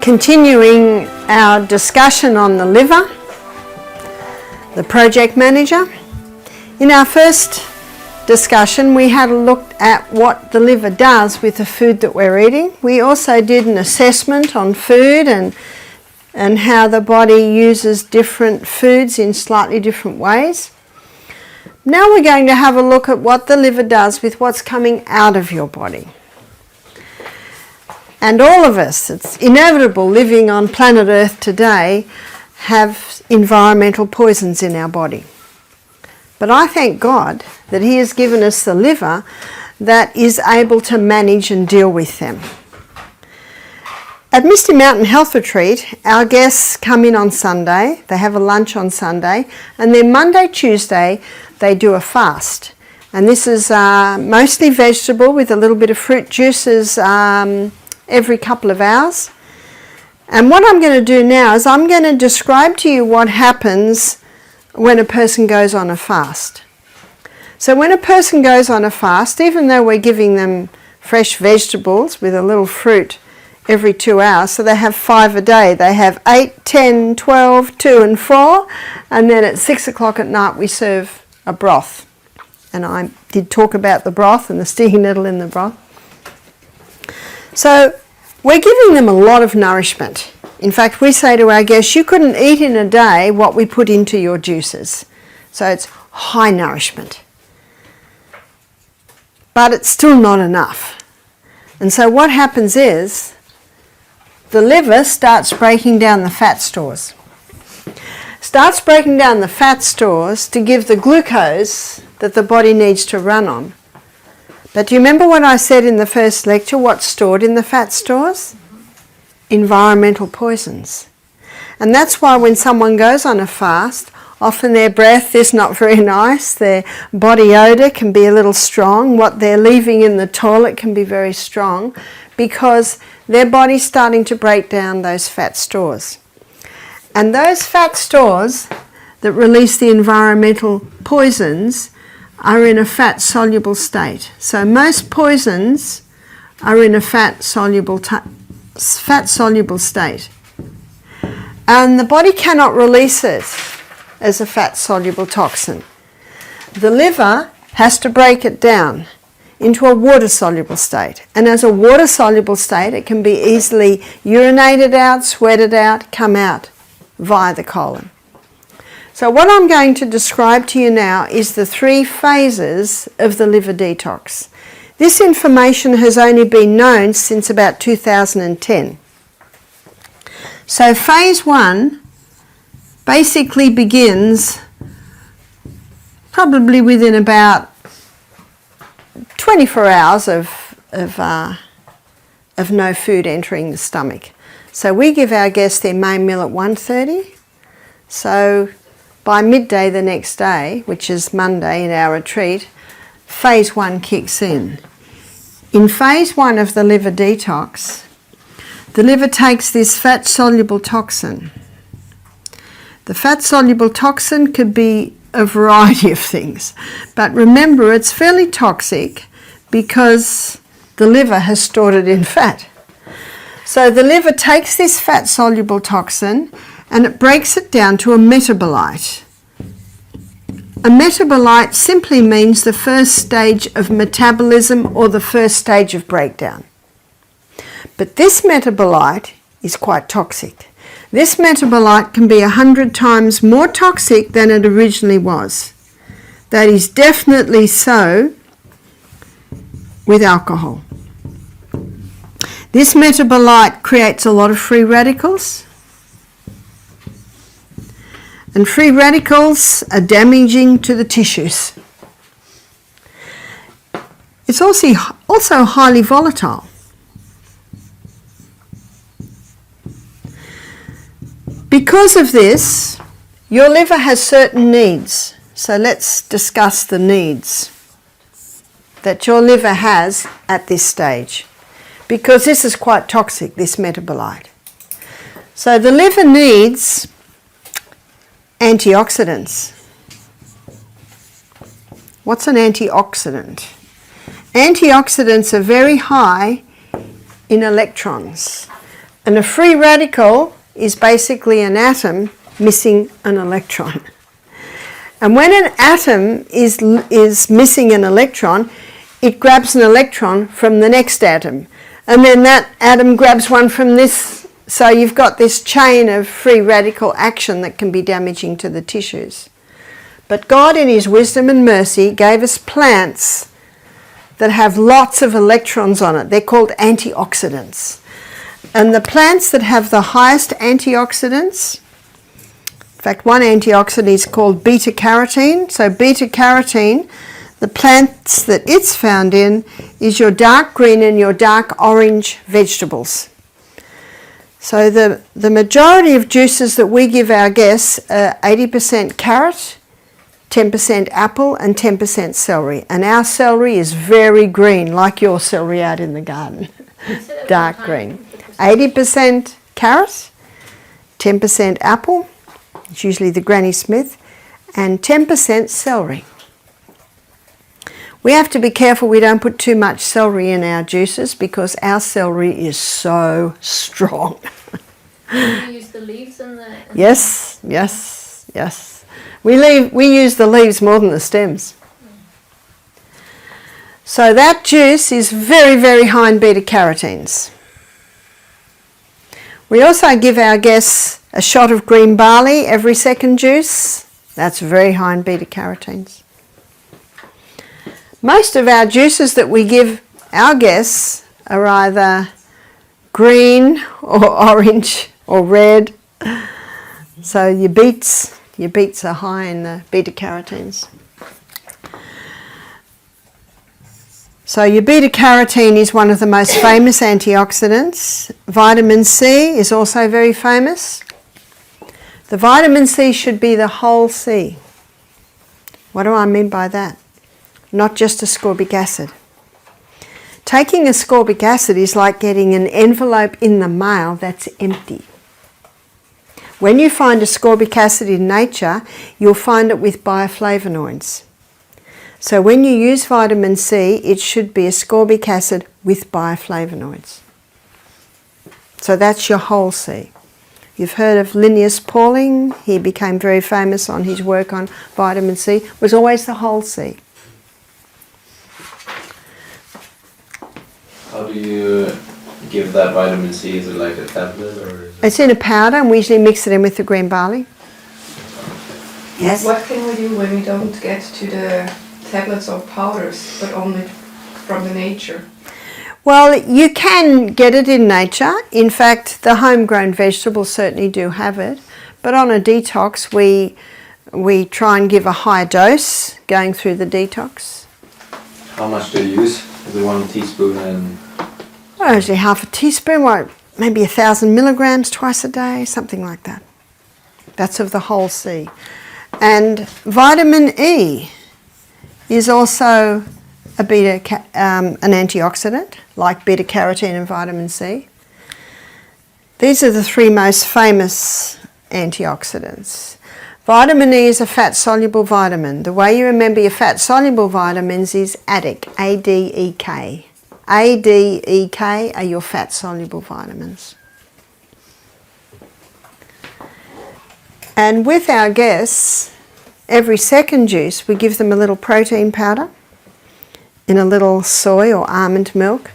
Continuing our discussion on the liver, the project manager. In our first discussion, we had a look at what the liver does with the food that we're eating. We also did an assessment on food and how the body uses different foods in slightly different ways. Now we're going to have a look at what the liver does with what's coming out of your body. And all of us, it's inevitable living on planet Earth today, have environmental poisons in our body. But I thank God that He has given us the liver that is able to manage and deal with them. At Misty Mountain Health Retreat, our guests come in on Sunday, they have a lunch on Sunday, and then Monday, Tuesday, they do a fast. And this is mostly vegetable with a little bit of fruit juices every couple of hours. And what I'm going to do now is I'm going to describe to you what happens when a person goes on a fast. So when a person goes on a fast, even though we're giving them fresh vegetables with a little fruit every 2 hours, so they have 5 a day, they have 8, 10, 12, 2 and 4, and then at 6 o'clock at night we serve a broth. And I did talk about the broth and the stinging nettle in the broth. So we're giving them a lot of nourishment. In fact, we say to our guests, you couldn't eat in a day what we put into your juices. So it's high nourishment. But it's still not enough. And so what happens is the liver starts breaking down the fat stores. Starts breaking down the fat stores to give the glucose that the body needs to run on. But do you remember what I said in the first lecture, what's stored in the fat stores? Environmental poisons. And that's why when someone goes on a fast, often their breath is not very nice, their body odour can be a little strong, what they're leaving in the toilet can be very strong, because their body's starting to break down those fat stores. And those fat stores that release the environmental poisons are in a fat-soluble state. So most poisons are in a fat-soluble state. And the body cannot release it as a fat-soluble toxin. The liver has to break it down into a water-soluble state. And as a water-soluble state, it can be easily urinated out, sweated out, come out via the colon. So what I'm going to describe to you now is the 3 phases of the liver detox. This information has only been known since about 2010. So phase 1 basically begins probably within about 24 hours of no food entering the stomach. So we give our guests their main meal at 1:30. So by midday the next day, which is Monday in our retreat, phase 1 kicks in. In phase 1 of the liver detox, the liver takes this fat-soluble toxin. The fat-soluble toxin could be a variety of things, but remember it's fairly toxic because the liver has stored it in fat. So the liver takes this fat-soluble toxin and it breaks it down to a metabolite. A metabolite simply means the first stage of metabolism or the first stage of breakdown. But this metabolite is quite toxic. This metabolite can be 100 times more toxic than it originally was. That is definitely so with alcohol. This metabolite creates a lot of free radicals. And free radicals are damaging to the tissues. It's also highly volatile. Because of this, your liver has certain needs. So let's discuss the needs that your liver has at this stage. Because this is quite toxic, this metabolite. So the liver needs antioxidants. What's an antioxidant? Antioxidants are very high in electrons. And a free radical is basically an atom missing an electron. And when an atom is missing an electron, it grabs an electron from the next atom. And then that atom grabs one from this. So you've got this chain of free radical action that can be damaging to the tissues. But God in his wisdom and mercy gave us plants that have lots of electrons on it. They're called antioxidants. And the plants that have the highest antioxidants, in fact one antioxidant is called beta-carotene. So beta-carotene, the plants that it's found in is your dark green and your dark orange vegetables. So the majority of juices that we give our guests are 80% carrot, 10% apple and 10% celery. And our celery is very green, like your celery out in the garden. Dark green. 80% carrot, 10% apple, it's usually the Granny Smith, and 10% celery. We have to be careful we don't put too much celery in our juices because our celery is so strong. Do you use the leaves and the... Yes. We use the leaves more than the stems. So that juice is very, very high in beta-carotenes. We also give our guests a shot of green barley every second juice. That's very high in beta-carotenes. Most of our juices that we give our guests are either green or orange or red. So your beets are high in the beta-carotenes. So your beta-carotene is one of the most famous antioxidants. Vitamin C is also very famous. The vitamin C should be the whole C. What do I mean by that? Not just ascorbic acid. Taking ascorbic acid is like getting an envelope in the mail that's empty. When you find ascorbic acid in nature, you'll find it with bioflavonoids. So when you use vitamin C, it should be ascorbic acid with bioflavonoids. So that's your whole C. You've heard of Linnaeus Pauling. He became very famous on his work on vitamin C. It was always the whole C. How do you give that vitamin C? Is it like a tablet or? It's in a powder, and we usually mix it in with the green barley. Yes. What can we do when we don't get to the tablets or powders, but only from the nature? Well, you can get it in nature. In fact, the homegrown vegetables certainly do have it. But on a detox, we try and give a high dose going through the detox. How much do you use? Is it 1 teaspoon and? Well, usually half a teaspoon, maybe 1,000 milligrams twice a day, something like that. That's of the whole C. And vitamin E is also an antioxidant, like beta-carotene and vitamin C. These are the three most famous antioxidants. Vitamin E is a fat-soluble vitamin. The way you remember your fat-soluble vitamins is ADEK, A-D-E-K. A-D-E-K are your fat-soluble vitamins. And with our guests, every second juice we give them a little protein powder in a little soy or almond milk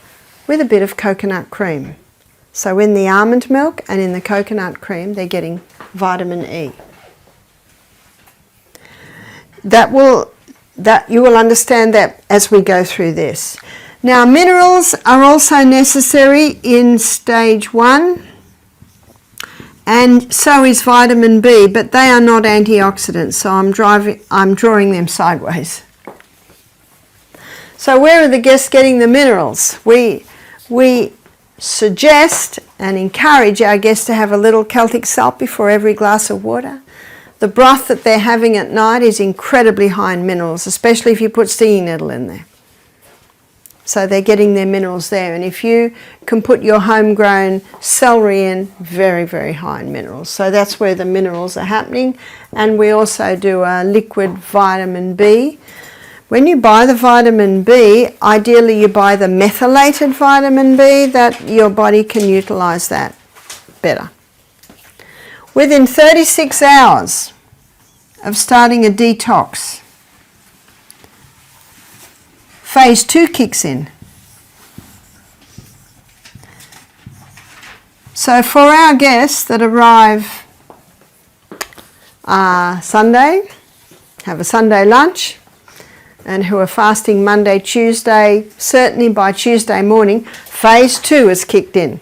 with a bit of coconut cream. So in the almond milk and in the coconut cream they're getting vitamin E. You will understand that as we go through this. Now minerals are also necessary in stage 1, and so is vitamin B, but they are not antioxidants, so I'm drawing them sideways. So where are the guests getting the minerals? We suggest and encourage our guests to have a little Celtic salt before every glass of water. The broth that they're having at night is incredibly high in minerals, especially if you put stinging nettle in there. So they're getting their minerals there. And if you can put your homegrown celery in, very, very high in minerals. So that's where the minerals are happening. And we also do a liquid vitamin B. When you buy the vitamin B, ideally you buy the methylated vitamin B, that your body can utilize that. better. Within 36 hours of starting a detox, phase 2 kicks in. So for our guests that arrive Sunday, have a Sunday lunch, and who are fasting Monday, Tuesday, certainly by Tuesday morning, phase 2 has kicked in.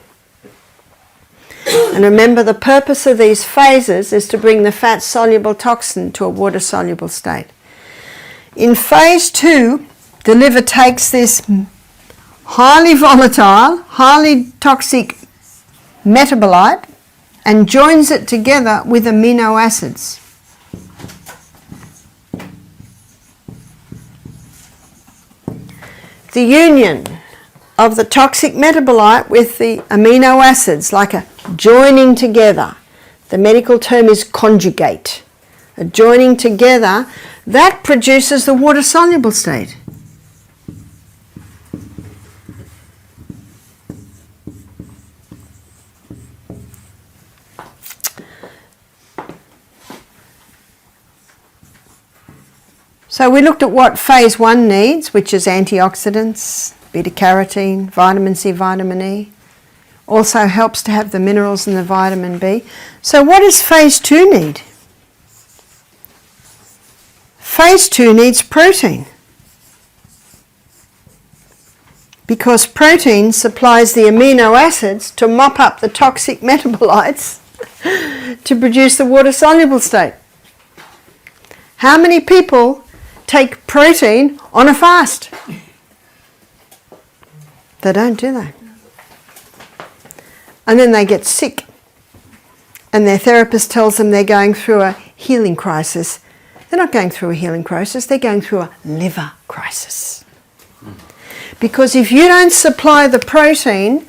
And remember, the purpose of these phases is to bring the fat-soluble toxin to a water-soluble state. In phase 2, the liver takes this highly volatile, highly toxic metabolite and joins it together with amino acids. The union of the toxic metabolite with the amino acids, like a joining together, the medical term is conjugate, a joining together, that produces the water-soluble state. So we looked at what phase 1 needs, which is antioxidants, beta-carotene, vitamin C, vitamin E. Also helps to have the minerals and the vitamin B. So what does phase 2 need? Phase 2 needs protein. Because protein supplies the amino acids to mop up the toxic metabolites to produce the water-soluble state. How many people take protein on a fast? They don't, do they? And then they get sick. And their therapist tells them they're going through a healing crisis. They're not going through a healing crisis, they're going through a liver crisis. Because if you don't supply the protein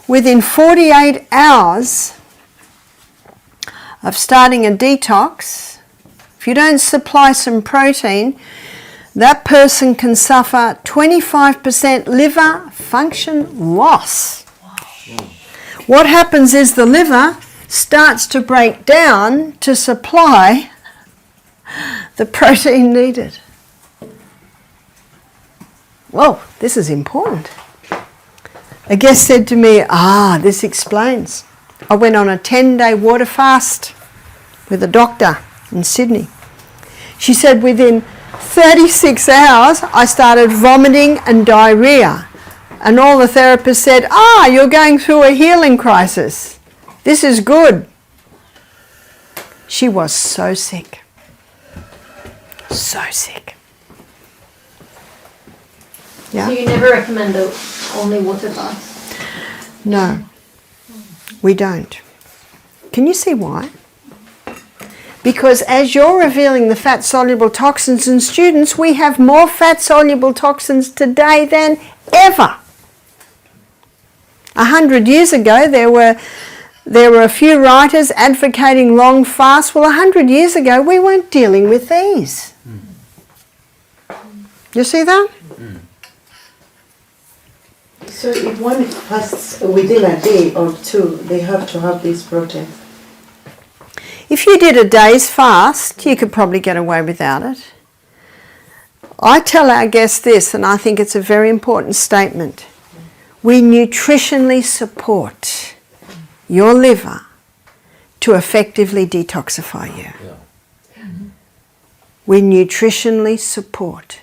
within 48 hours of starting a detox, if you don't supply some protein, that person can suffer 25% liver function loss. What happens is the liver starts to break down to supply the protein needed. Whoa, this is important. A guest said to me, this explains. I went on a 10-day water fast with a doctor in Sydney. She said within 36 hours I started vomiting and diarrhea, and all the therapists said, you're going through a healing crisis. This is good. She was so sick. So sick. Yeah? So you never recommend only water fast? No, we don't. Can you see why? Because as you're revealing the fat-soluble toxins in students, we have more fat-soluble toxins today than ever. 100 years ago, there were a few writers advocating long fasts. Well, 100 years ago, we weren't dealing with these. You see that? So if one fasts within a day or two, they have to have this protein? If you did a day's fast, you could probably get away without it. I tell our guests this, and I think it's a very important statement. We nutritionally support your liver to effectively detoxify you. Yeah. We nutritionally support.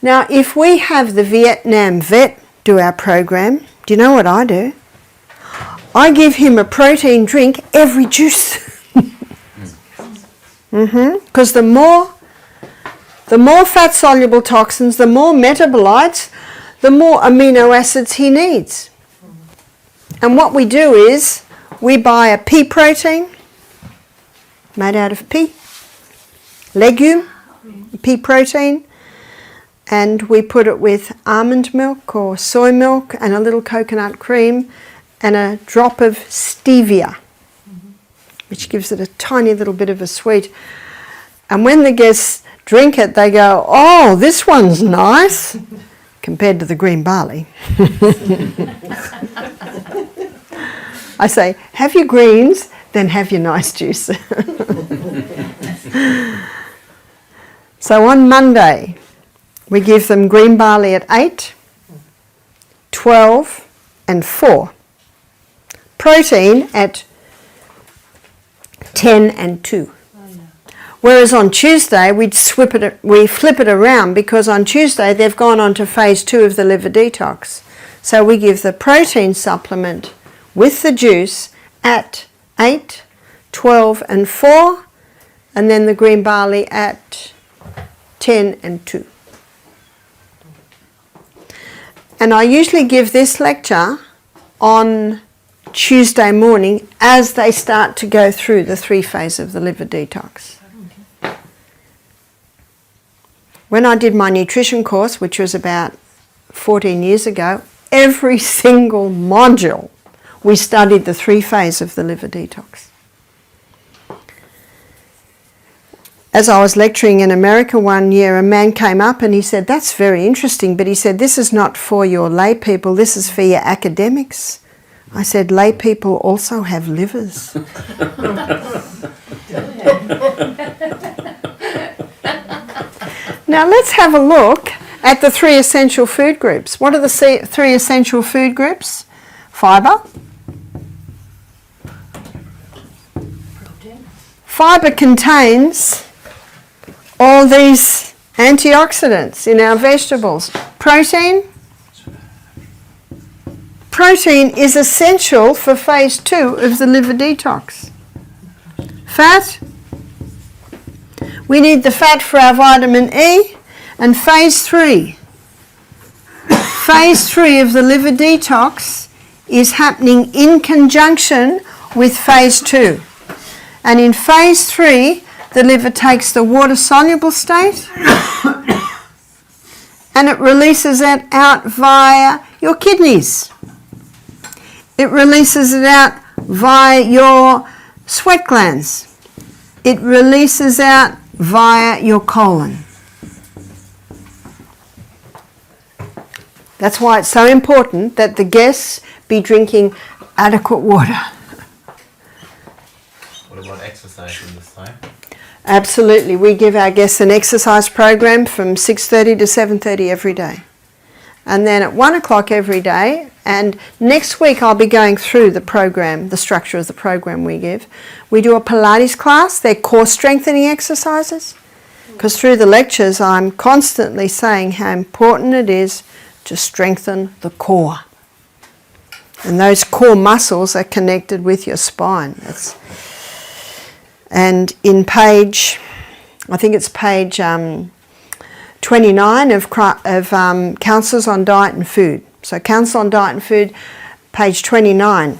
Now, if we have the Vietnam vet do our program, do you know what I do? I give him a protein drink every juice. Because the more fat-soluble toxins, the more metabolites, the more amino acids he needs. And what we do is we buy a pea protein made out of pea, legume, pea protein, and we put it with almond milk or soy milk and a little coconut cream and a drop of stevia, which gives it a tiny little bit of a sweet. And when the guests drink it, they go, "Oh, this one's nice," compared to the green barley. I say, have your greens, then have your nice juice. So on Monday, we give them green barley at 8, 12 and 4. Protein at 10 and 2. Whereas on Tuesday, we flip it around, because on Tuesday they've gone on to phase 2 of the liver detox. So we give the protein supplement with the juice at 8, 12 and 4, and then the green barley at 10 and 2. And I usually give this lecture on Tuesday morning as they start to go through the 3 phases of the liver detox. When I did my nutrition course, which was about 14 years ago, every single module we studied the 3 phases of the liver detox. As I was lecturing in America one year, a man came up and he said, that's very interesting, but he said, this is not for your lay people, this is for your academics. I said, lay people also have livers. Now let's have a look at the 3 essential food groups. What are the 3 essential food groups? Fibre. Fibre contains all these antioxidants in our vegetables. Protein. Protein is essential for phase 2 of the liver detox. Fat. We need the fat for our vitamin E. And phase 3. Phase 3 of the liver detox is happening in conjunction with phase 2. And in phase 3, the liver takes the water-soluble state and it releases it out via your kidneys. It releases it out via your sweat glands. It releases out via your colon. That's why it's so important that the guests be drinking adequate water. What about exercise in this time? Absolutely. We give our guests an exercise program from 6:30 to 7:30 every day. And then at 1 o'clock every day, and next week I'll be going through the program, the structure of the program we give. We do a Pilates class, they're core strengthening exercises, because through the lectures I'm constantly saying how important it is to strengthen the core. And those core muscles are connected with your spine. And in page, I think it's page 29 of Counsels on Diet and Food. So Counsel on Diet and Food, page 29.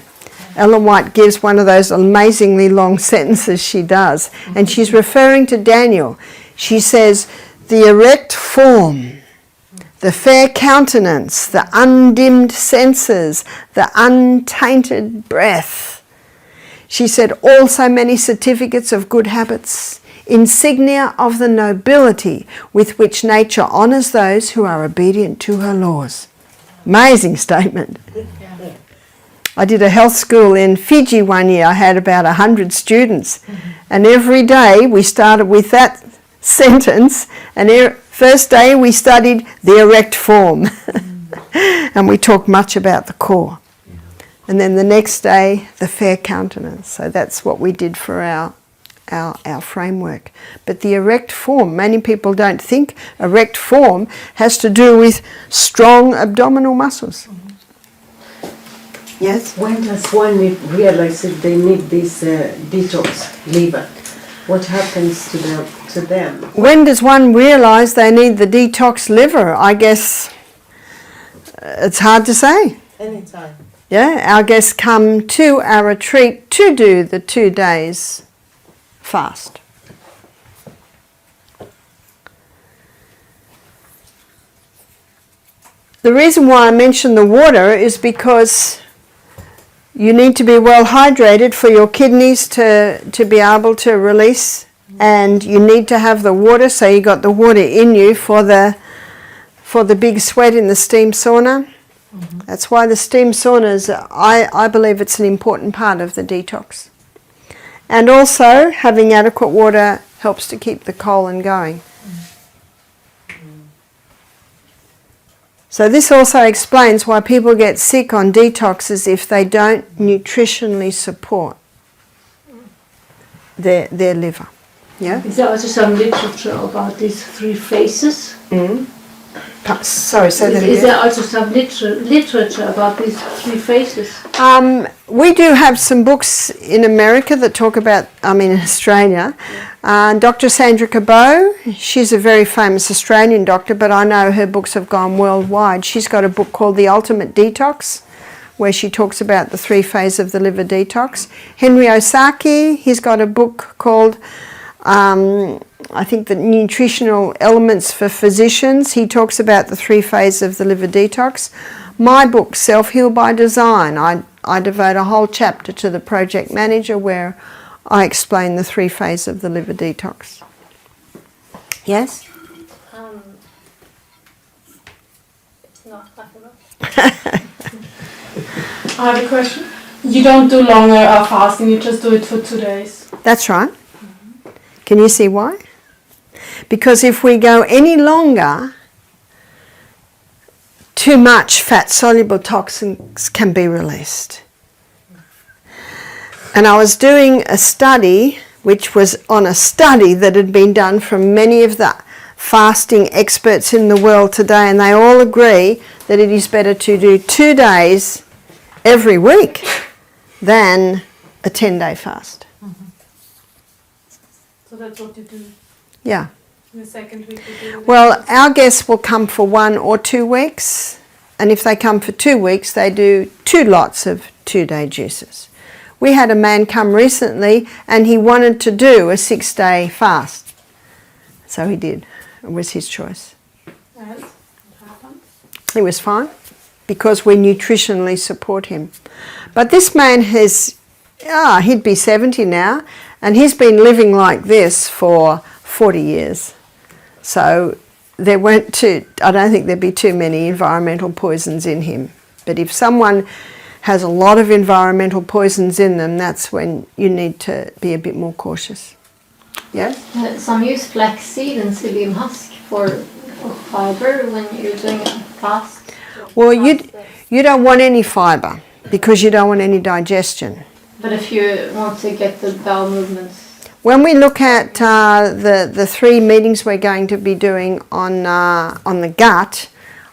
Ellen White gives one of those amazingly long sentences she does. And she's referring to Daniel. She says, the erect form, the fair countenance, the undimmed senses, the untainted breath. She said, also many certificates of good habits, insignia of the nobility with which nature honours those who are obedient to her laws. Amazing statement. I did a health school in Fiji one year. I had about 100 students. And every day we started with that sentence, and first day we studied the erect form. And we talked much about the core. And then the next day, the fair countenance. So that's what we did for our framework. But the erect form, many people don't think erect form has to do with strong abdominal muscles. Yes? When does one realize that they need this detox liver? What happens to them? When does one realise they need the detox liver? I guess it's hard to say. Anytime. Yeah, our guests come to our retreat to do the 2 days fast. The reason why I mention the water is because you need to be well hydrated for your kidneys to be able to release, and you need to have the water, so you got the water in you for the big sweat in the steam sauna. That's why the steam saunas, I believe it's an important part of the detox. And also, having adequate water helps to keep the colon going. So this also explains why people get sick on detoxes if they don't nutritionally support their liver. Yeah? Is there also some literature about these three phases? Sorry, say that Is again. there also some literature about these three phases? We do have some books in America that talk about, in Australia. Dr. Sandra Cabot, she's a very famous Australian doctor, but I know her books have gone worldwide. She's got a book called The Ultimate Detox, where she talks about the three phases of the liver detox. Henry Osaki, he's got a book called, I think, The Nutritional Elements for Physicians. He talks about the three phases of the liver detox. My book, Self-Heal by Design, I devote a whole chapter to the project manager where I explain the three phases of the liver detox. Yes? No, I forgot. I have a question. You don't do longer fasting, you just do it for 2 days. That's right. Can you see why? Because if we go any longer, too much fat-soluble toxins can be released. And I was doing a study, which was on a study that had been done from many of the fasting experts in the world today, and they all agree that it is better to do 2 days every week than a 10-day fast. So that's what you do. Yeah. In the second week you do it. Well, our guests will come for 1 or 2 weeks, and if they come for 2 weeks, they do 2 lots of 2-day juices. We had a man come recently, and he wanted to do a 6-day fast. So he did. It was his choice. And what happened? He was fine, because we nutritionally support him. But this man he'd be 70 now, and he's been living like this for 40 years. So I don't think there'd be too many environmental poisons in him. But if someone has a lot of environmental poisons in them, that's when you need to be a bit more cautious. Yeah? Some use flaxseed and psyllium husk for fiber when you're doing a fast. Well, you don't want any fibre because you don't want any digestion. But if you want to get the bowel movements. When we look at the 3 meetings we're going to be doing on the gut,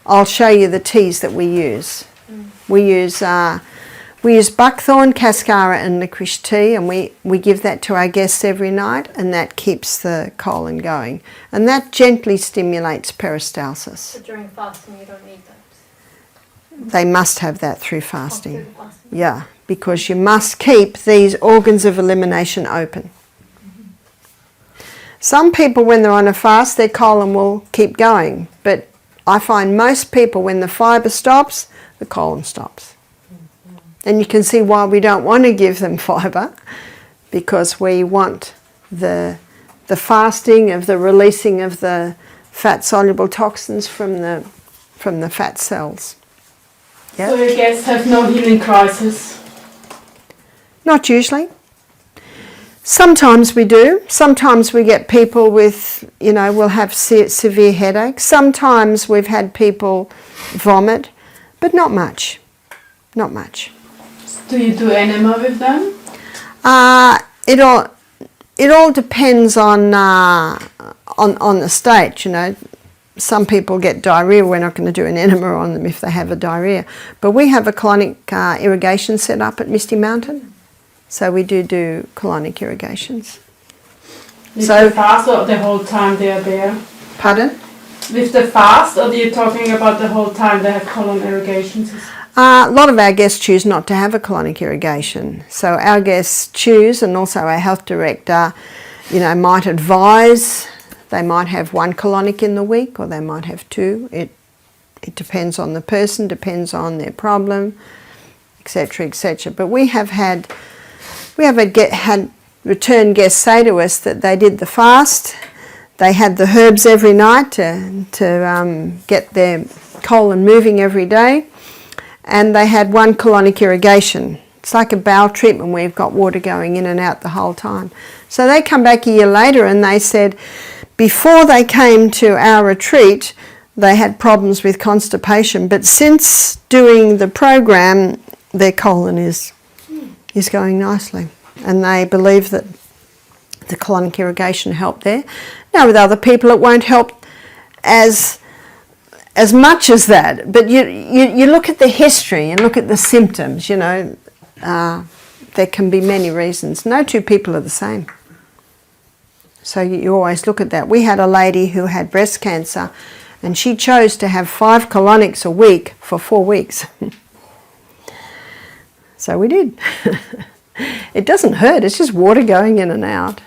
I'll show you the teas that we use. We use buckthorn, cascara and licorice tea, and we give that to our guests every night, and that keeps the colon going. And that gently stimulates peristalsis. But during fasting you don't need that. They must have that through fasting. After the fasting. Yeah, because you must keep these organs of elimination open. Some people, when they're on a fast, their colon will keep going, but I find most people, when the fibre stops, the colon stops. And you can see why we don't want to give them fibre, because we want the fasting of the releasing of the fat-soluble toxins from the fat cells. Yeah? So your guests have no healing crisis. Not usually. Sometimes we do. Sometimes we get people with, will have severe headaches. Sometimes we've had people vomit, but not much. Not much. Do you do enema with them? It all depends on the state. Some people get diarrhea. We're not going to do an enema on them if they have a diarrhea. But we have a colonic irrigation set up at Misty Mountain. So we do colonic irrigations. With the fast or the whole time they are there? Pardon? With the fast, or are you talking about the whole time they have colon irrigations? A lot of our guests choose not to have a colonic irrigation. So our guests choose, and also our health director, might advise. They might have 1 colonic in the week, or they might have 2. It depends on the person, depends on their problem, etc., etc. But we have had return guests say to us that they did the fast. They had the herbs every night to get their colon moving every day. and they had one colonic irrigation. It's like a bowel treatment where you've got water going in and out the whole time. So they come back a year later and they said before they came to our retreat they had problems with constipation, but since doing the program their colon is going nicely, and they believe that the colonic irrigation helped there. Now with other people it won't help as much as that, but you look at the history and look at the symptoms, you know, there can be many reasons. No two people are the same. So you always look at that. We had a lady who had breast cancer and she chose to have 5 colonics a week for 4 weeks. So we did. It doesn't hurt, it's just water going in and out.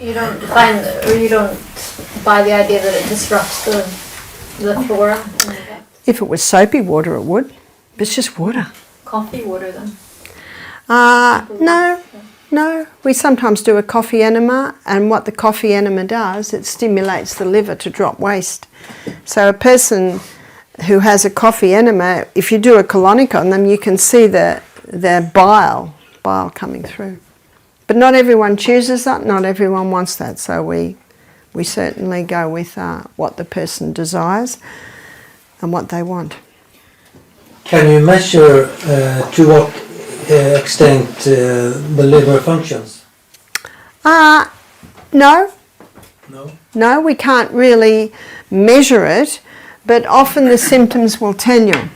You don't find, or you don't buy the idea that it disrupts the flora? If it was soapy water it would, but it's just water. Coffee water then? No. We sometimes do a coffee enema, and what the coffee enema does, it stimulates the liver to drop waste. So a person who has a coffee enema, if you do a colonic on them, you can see the bile coming through. But not everyone chooses that, not everyone wants that, so we certainly go with what the person desires and what they want. Can you measure to what extent the liver functions? No. No? No, we can't really measure it, but often the symptoms will tell you.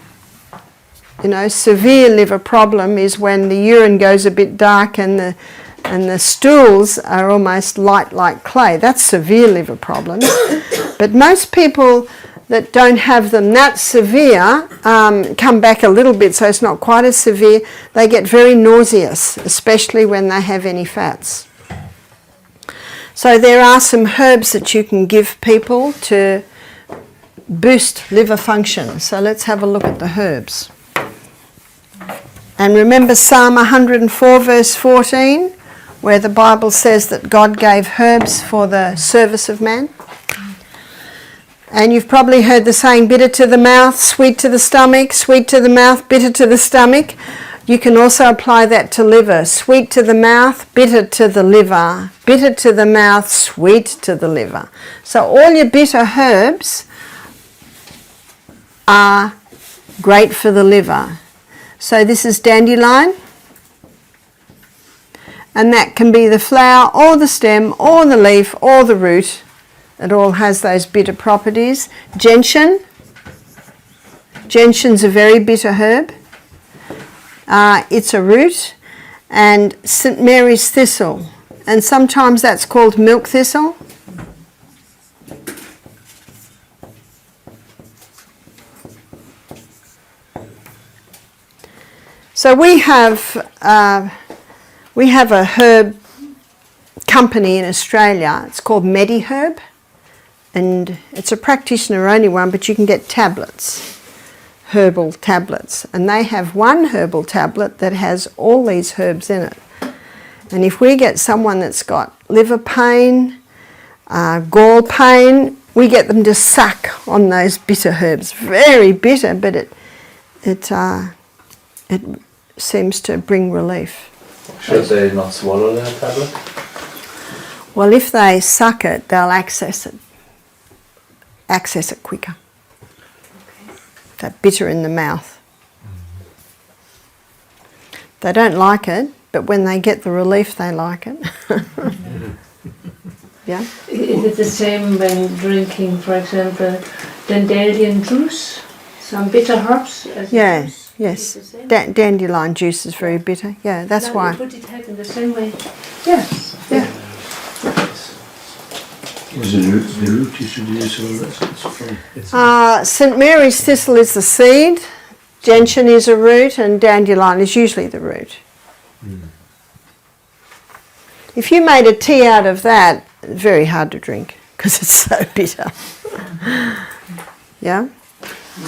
You know, severe liver problem is when the urine goes a bit dark and the stools are almost light like clay. That's severe liver problems. But most people that don't have them that severe come back a little bit, so it's not quite as severe. They get very nauseous, especially when they have any fats. So there are some herbs that you can give people to boost liver function. So let's have a look at the herbs. And remember Psalm 104 verse 14, where the Bible says that God gave herbs for the service of man. And you've probably heard the saying, bitter to the mouth, sweet to the stomach, sweet to the mouth, bitter to the stomach. You can also apply that to liver. Sweet to the mouth, bitter to the liver. Bitter to the mouth, sweet to the liver. So all your bitter herbs are great for the liver. So this is dandelion. And that can be the flower or the stem or the leaf or the root. It all has those bitter properties. Gentian. Gentian's a very bitter herb. It's a root. And St. Mary's thistle. And sometimes that's called milk thistle. So we have a herb company in Australia. It's called MediHerb. And it's a practitioner only one, but you can get tablets, herbal tablets. And they have one herbal tablet that has all these herbs in it. And if we get someone that's got liver pain, gall pain, we get them to suck on those bitter herbs. Very bitter, but it seems to bring relief. Should they not swallow their tablet? Well, if they suck it, they'll access it quicker. That bitter in the mouth. They don't like it, but when they get the relief, they like it. Yeah. Is it the same when drinking, for example, dandelion juice? Some bitter herbs? Yeah, juice? yes. Dandelion juice is very bitter. Yeah, that's No, why. Would it help in the same way? Yes. Yeah. Was it the root you should use or St. Mary's thistle is the seed, gentian is a root, and dandelion is usually the root. If you made a tea out of that, very hard to drink because it's so bitter. Yeah?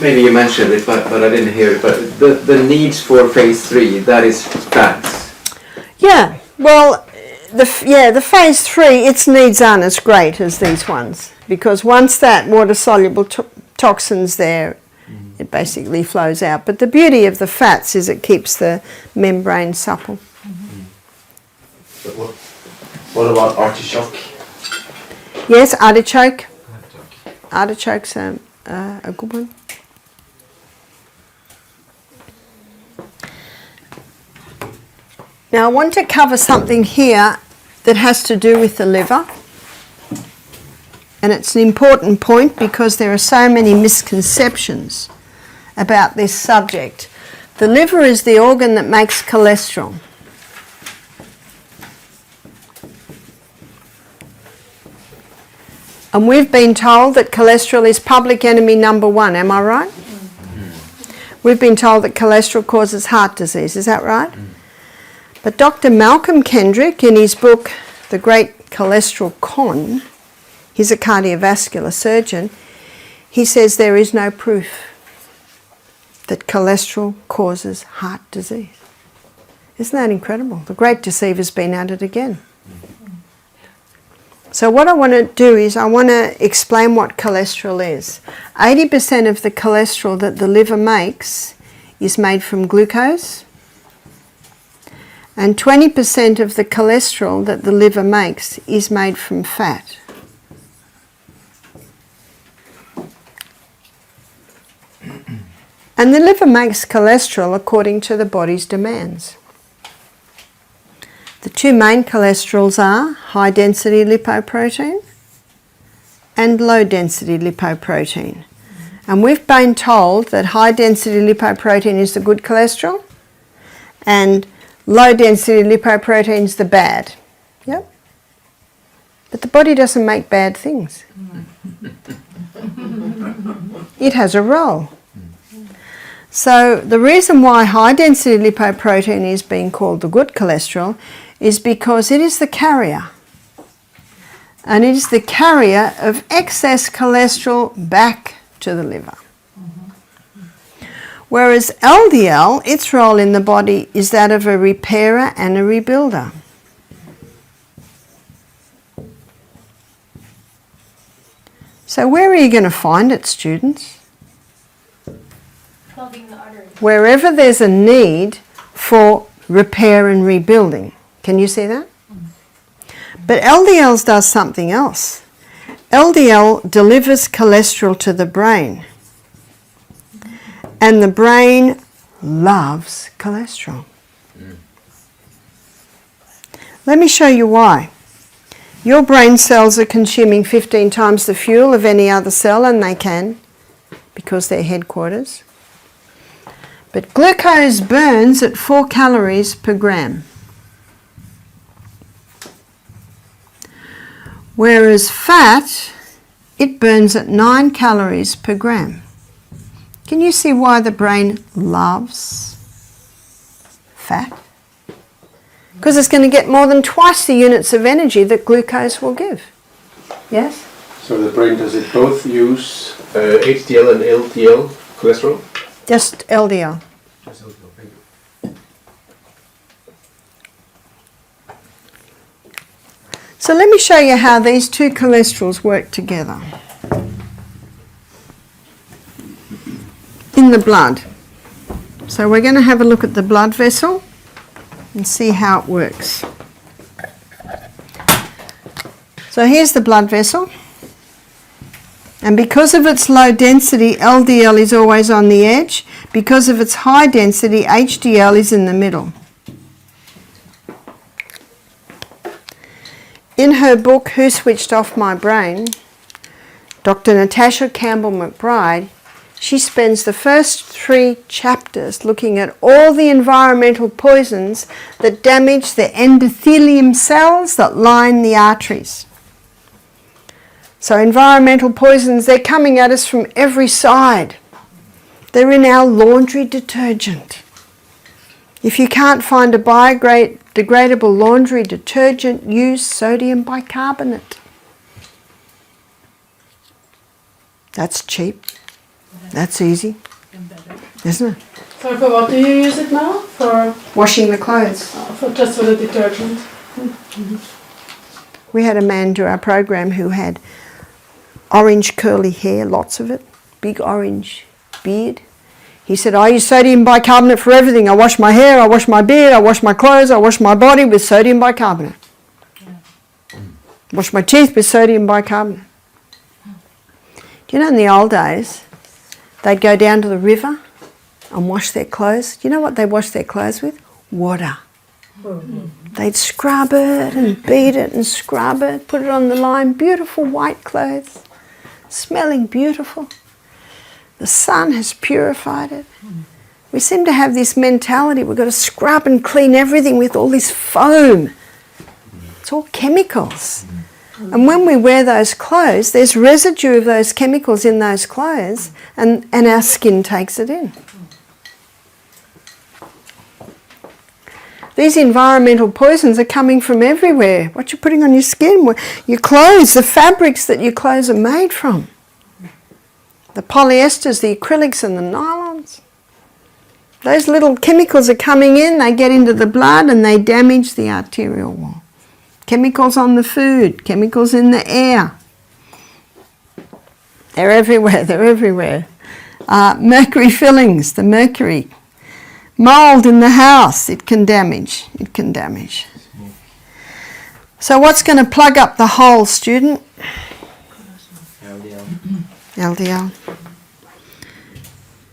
Maybe you mentioned it, but I didn't hear it. But the needs for phase 3, that is fats. Yeah, well, the phase 3, its needs aren't as great as these ones, because once that water-soluble toxin's there, it basically flows out. But the beauty of the fats is it keeps the membrane supple. But what about artichoke? Yes, artichoke. Artichoke's a good one. Now I want to cover something here that has to do with the liver. And it's an important point because there are so many misconceptions about this subject. The liver is the organ that makes cholesterol. And we've been told that cholesterol is public enemy number one, am I right? We've been told that cholesterol causes heart disease, is that right? But Dr. Malcolm Kendrick, in his book, The Great Cholesterol Con, he's a cardiovascular surgeon, he says there is no proof that cholesterol causes heart disease. Isn't that incredible? The great deceiver's been at it again. So what I want to do is I want to explain what cholesterol is. 80% of the cholesterol that the liver makes is made from glucose, and 20% of the cholesterol that the liver makes is made from fat. And the liver makes cholesterol according to the body's demands. The two main cholesterols are high density lipoprotein and low density lipoprotein. And we've been told that high density lipoprotein is the good cholesterol and low density lipoprotein is the bad. Yep. But the body doesn't make bad things. It has a role. So the reason why high density lipoprotein is being called the good cholesterol is because it is the carrier. And it is the carrier of excess cholesterol back to the liver. Whereas LDL, its role in the body is that of a repairer and a rebuilder. So where are you going to find it, students? Clogging the arteries. Wherever there's a need for repair and rebuilding. Can you see that? But LDL does something else. LDL delivers cholesterol to the brain. And the brain loves cholesterol. Let me show you why. Your brain cells are consuming 15 times the fuel of any other cell, and they can, because they're headquarters. But glucose burns at 4 calories per gram. Whereas fat, it burns at 9 calories per gram. Can you see why the brain loves fat? Because it's going to get more than twice the units of energy that glucose will give. Yes? So the brain, does it both use HDL and LDL cholesterol? Just LDL. Just LDL, thank you. So let me show you how these two cholesterols work together. In the blood. So we're going to have a look at the blood vessel and see how it works. So here's the blood vessel. And because of its low density, LDL is always on the edge. Because of its high density, HDL is in the middle. In her book, Who Switched Off My Brain, Dr. Natasha Campbell-McBride, she spends the first 3 chapters looking at all the environmental poisons that damage the endothelium cells that line the arteries. So environmental poisons, they're coming at us from every side. They're in our laundry detergent. If you can't find a biodegradable laundry detergent, use sodium bicarbonate. That's cheap. That's easy, isn't it? So for what do you use it now? For washing the clothes. Just for the detergent. We had a man do our program who had orange curly hair, lots of it, big orange beard. He said, I use sodium bicarbonate for everything. I wash my hair, I wash my beard, I wash my clothes, I wash my body with sodium bicarbonate. Wash my teeth with sodium bicarbonate. Do you know in the old days, they'd go down to the river and wash their clothes. Do you know what they wash their clothes with? Water. They'd scrub it and beat it and scrub it, put it on the line, beautiful white clothes, smelling beautiful. The sun has purified it. We seem to have this mentality, we've got to scrub and clean everything with all this foam. It's all chemicals. And when we wear those clothes, there's residue of those chemicals in those clothes, and our skin takes it in. These environmental poisons are coming from everywhere. What you're putting on your skin, your clothes, the fabrics that your clothes are made from. The polyesters, the acrylics and the nylons. Those little chemicals are coming in, they get into the blood and they damage the arterial wall. Chemicals on the food, chemicals in the air. They're everywhere, they're everywhere. Mercury fillings, the mercury. Mould in the house, it can damage, it can damage. So what's going to plug up the hole, student? LDL.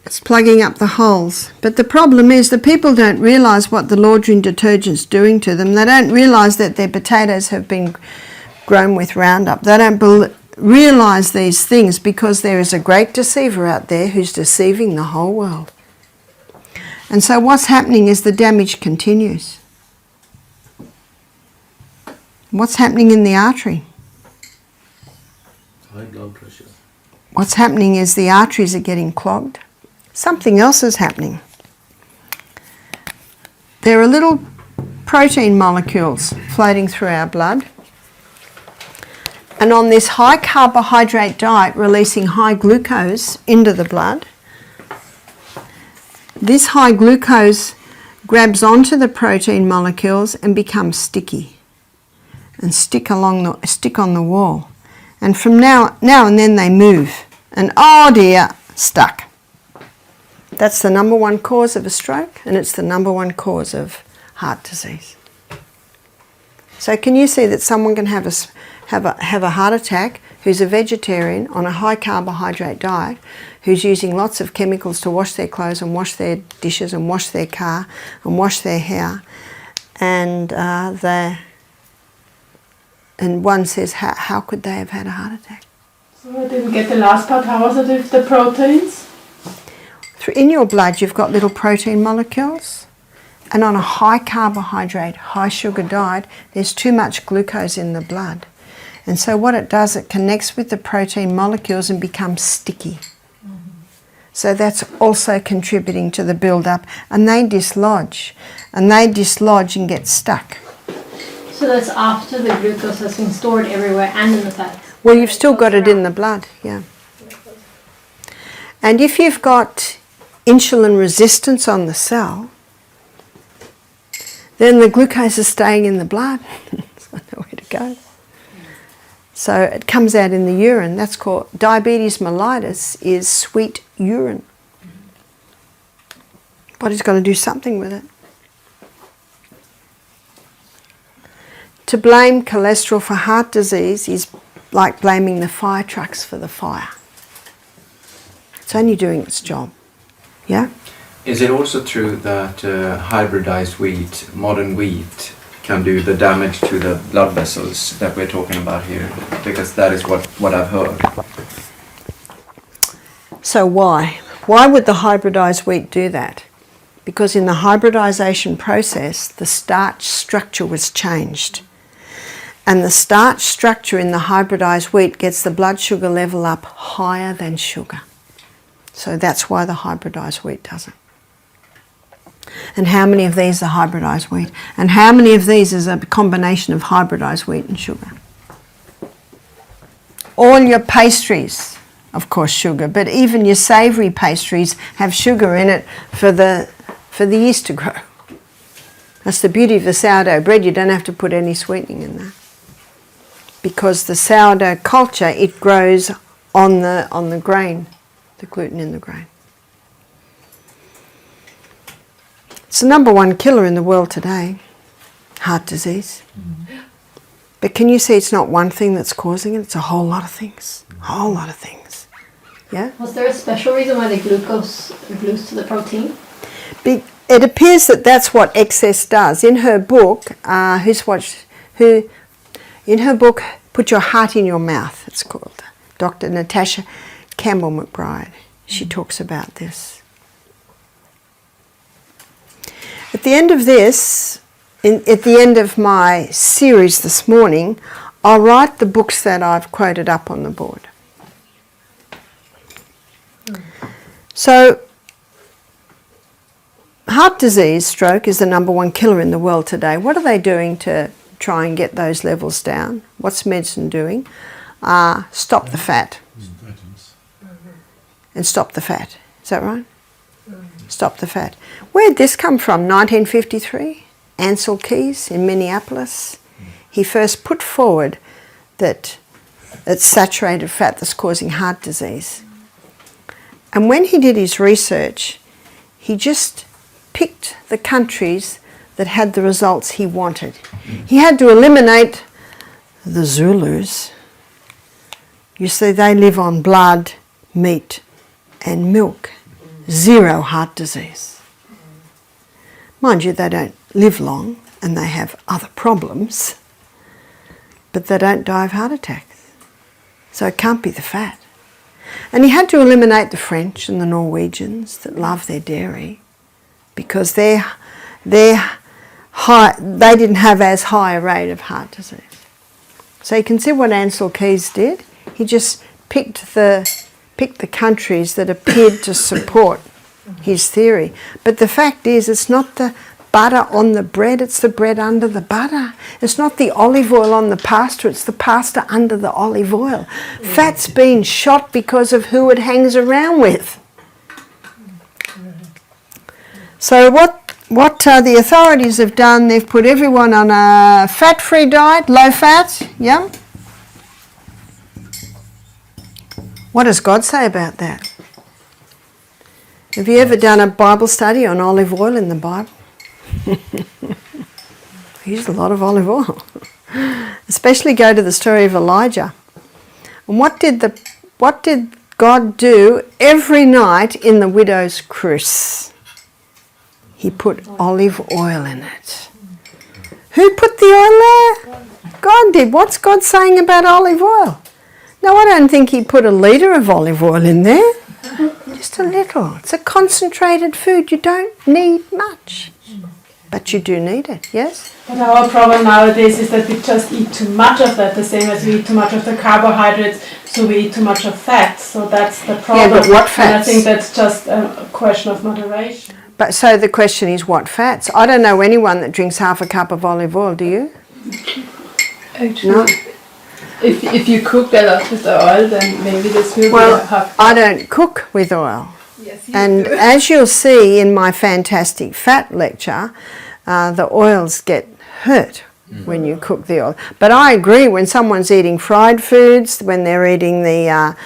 It's plugging up the holes. But the problem is the people don't realise what the laundry detergent's doing to them. They don't realise that their potatoes have been grown with Roundup. They don't realise these things because there is a great deceiver out there who's deceiving the whole world. And so what's happening is the damage continues. What's happening in the artery? High blood pressure. What's happening is the arteries are getting clogged. Something else is happening. There are little protein molecules floating through our blood. And on this high carbohydrate diet releasing high glucose into the blood, this high glucose grabs onto the protein molecules and becomes sticky and stick on the wall. And from now and then they move. And oh dear, stuck. That's the number one cause of a stroke, and it's the number one cause of heart disease. So can you see that someone can have a heart attack who's a vegetarian on a high carbohydrate diet, who's using lots of chemicals to wash their clothes and wash their dishes and wash their car and wash their hair, and one says, how could they have had a heart attack? So I didn't get the last part. How was it with the proteins? In your blood you've got little protein molecules, and on a high carbohydrate, high sugar diet, there's too much glucose in the blood. And so what it does, it connects with the protein molecules and becomes sticky. So that's also contributing to the build-up, and they dislodge and get stuck. So that's after the glucose has been stored everywhere and in the fat? Well, you've still got it in the blood, yeah. And if you've got insulin resistance on the cell, then the glucose is staying in the blood. There's nowhere to go. So it comes out in the urine. That's called diabetes mellitus, is sweet urine. Body's got to do something with it. To blame cholesterol for heart disease is like blaming the fire trucks for the fire. It's only doing its job. Yeah? Is it also true that hybridized wheat, modern wheat, can do the damage to the blood vessels that we're talking about here? Because that is what I've heard. So why? Why would the hybridized wheat do that? Because in the hybridization process, the starch structure was changed. And the starch structure in the hybridized wheat gets the blood sugar level up higher than sugar. So that's why the hybridized wheat does it. And how many of these are hybridized wheat? And how many of these is a combination of hybridized wheat and sugar? All your pastries, of course sugar, but even your savoury pastries have sugar in it for the yeast to grow. That's the beauty of the sourdough bread. You don't have to put any sweetening in that. Because the sourdough culture, it grows on the grain, the gluten in the grain. It's the number one killer in the world today, heart disease. But can you see it's not one thing that's causing it, it's a whole lot of things. A whole lot of things. Yeah? Was there a special reason why the glucose glues to the protein? It appears that that's what excess does. In her book, in her book, Put Your Heart in Your Mouth, it's called. Dr. Natasha Campbell McBride. She talks about this. At the end of this, at the end of my series this morning, I'll write the books that I've quoted up on the board. So, heart disease, stroke, is the number one killer in the world today. What are they doing to try and get those levels down? What's medicine doing? Stop the fat. And stop the fat. Is that right? Stop the fat. Where did this come from? 1953? Ansel Keys in Minneapolis. He first put forward that it's saturated fat that's causing heart disease. And when he did his research, he just picked the countries that had the results he wanted. He had to eliminate the Zulus. You see, they live on blood, meat and milk. 0 heart disease. Mind you, they don't live long and they have other problems, but they don't die of heart attacks. So it can't be the fat. And he had to eliminate the French and the Norwegians that love their dairy because they didn't have as high a rate of heart disease. So you can see what Ansel Keys did. He just picked the countries that appeared to support his theory. But the fact is, it's not the butter on the bread, it's the bread under the butter. It's not the olive oil on the pasta, it's the pasta under the olive oil. Fat's been shot because of who it hangs around with. So what the authorities have done, they've put everyone on a fat-free diet, low fat, yeah? What does God say about that? Have you ever done a Bible study on olive oil in the Bible? I use a lot of olive oil. Especially go to the story of Elijah. And what did God do every night in the widow's cruse? He put olive oil in it. Who put the oil there? God did. What's God saying about olive oil? No, I don't think he put a litre of olive oil in there. Just a little. It's a concentrated food. You don't need much. But you do need it, yes? But our problem nowadays is that we just eat too much of that, the same as we eat too much of the carbohydrates, so we eat too much of fat. So that's the problem. Yeah, but what fats? And I think that's just a question of moderation. But so the question is what fats? I don't know anyone that drinks half a cup of olive oil, do you? Actually, No. if you cook a lot with the oil, then maybe this will Well, be half. I don't cook with oil. Yes, you And do. as you'll see in my fantastic fat lecture, the oils get hurt when you cook the oil. But I agree, when someone's eating fried foods, when they're eating the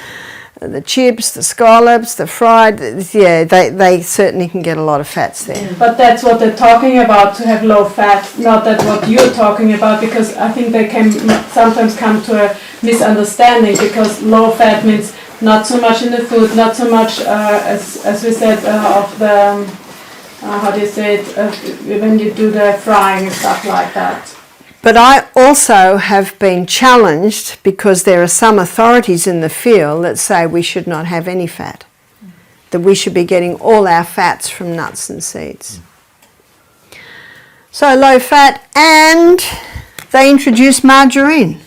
chips, the scallops, the fried, yeah, they certainly can get a lot of fats there. But that's what they're talking about, to have low fat, not that what you're talking about, because I think they can sometimes come to a misunderstanding, because low fat means not so much in the food, not so much, as we said, of the, how do you say it, when you do the frying and stuff like that. But I also have been challenged because there are some authorities in the field that say we should not have any fat, that we should be getting all our fats from nuts and seeds. So low fat, and they introduced margarine.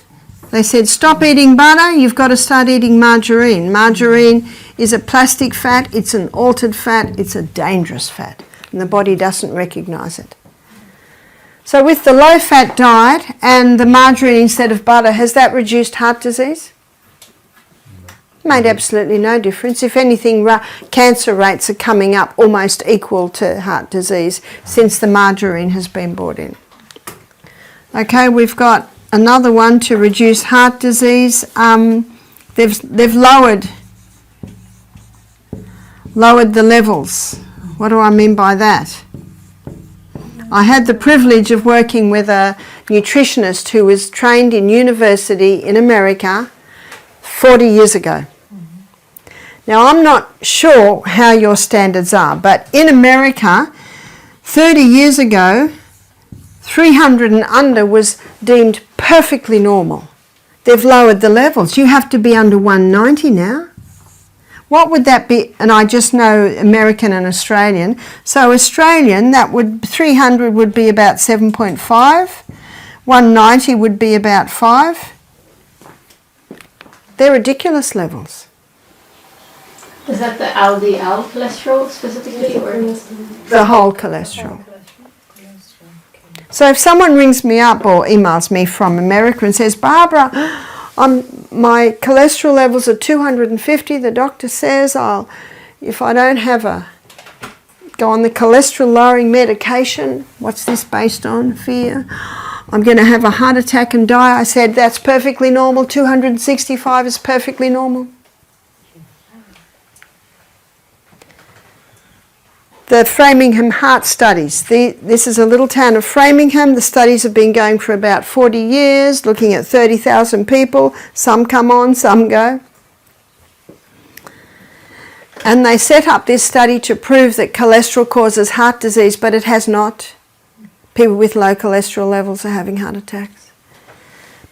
They said stop eating butter, you've got to start eating margarine. Margarine is a plastic fat, it's an altered fat, it's a dangerous fat, and the body doesn't recognise it. So with the low-fat diet and the margarine instead of butter, has that reduced heart disease? Made absolutely no difference. If anything, cancer rates are coming up almost equal to heart disease since the margarine has been brought in. Okay, we've got another one to reduce heart disease. They've lowered the levels. What do I mean by that? I had the privilege of working with a nutritionist who was trained in university in America 40 years ago. Now, I'm not sure how your standards are, but in America, 30 years ago, 300 and under was deemed perfectly normal. They've lowered the levels. You have to be under 190 now. What would that be? And I just know American and Australian. So Australian, 300 would be about 7.5. 190 would be about 5. They're ridiculous levels. Is that the LDL cholesterol specifically, or The whole cholesterol. So if someone rings me up or emails me from America and says, Barbara, my cholesterol levels are 250, the doctor says if I don't go on the cholesterol lowering medication, what's this based on? Fear. I'm going to have a heart attack and die. I said, that's perfectly normal. 265 is perfectly normal. The Framingham Heart Studies. This is a little town of Framingham. The studies have been going for about 40 years, looking at 30,000 people. Some come on, some go. And they set up this study to prove that cholesterol causes heart disease, but it has not. People with low cholesterol levels are having heart attacks.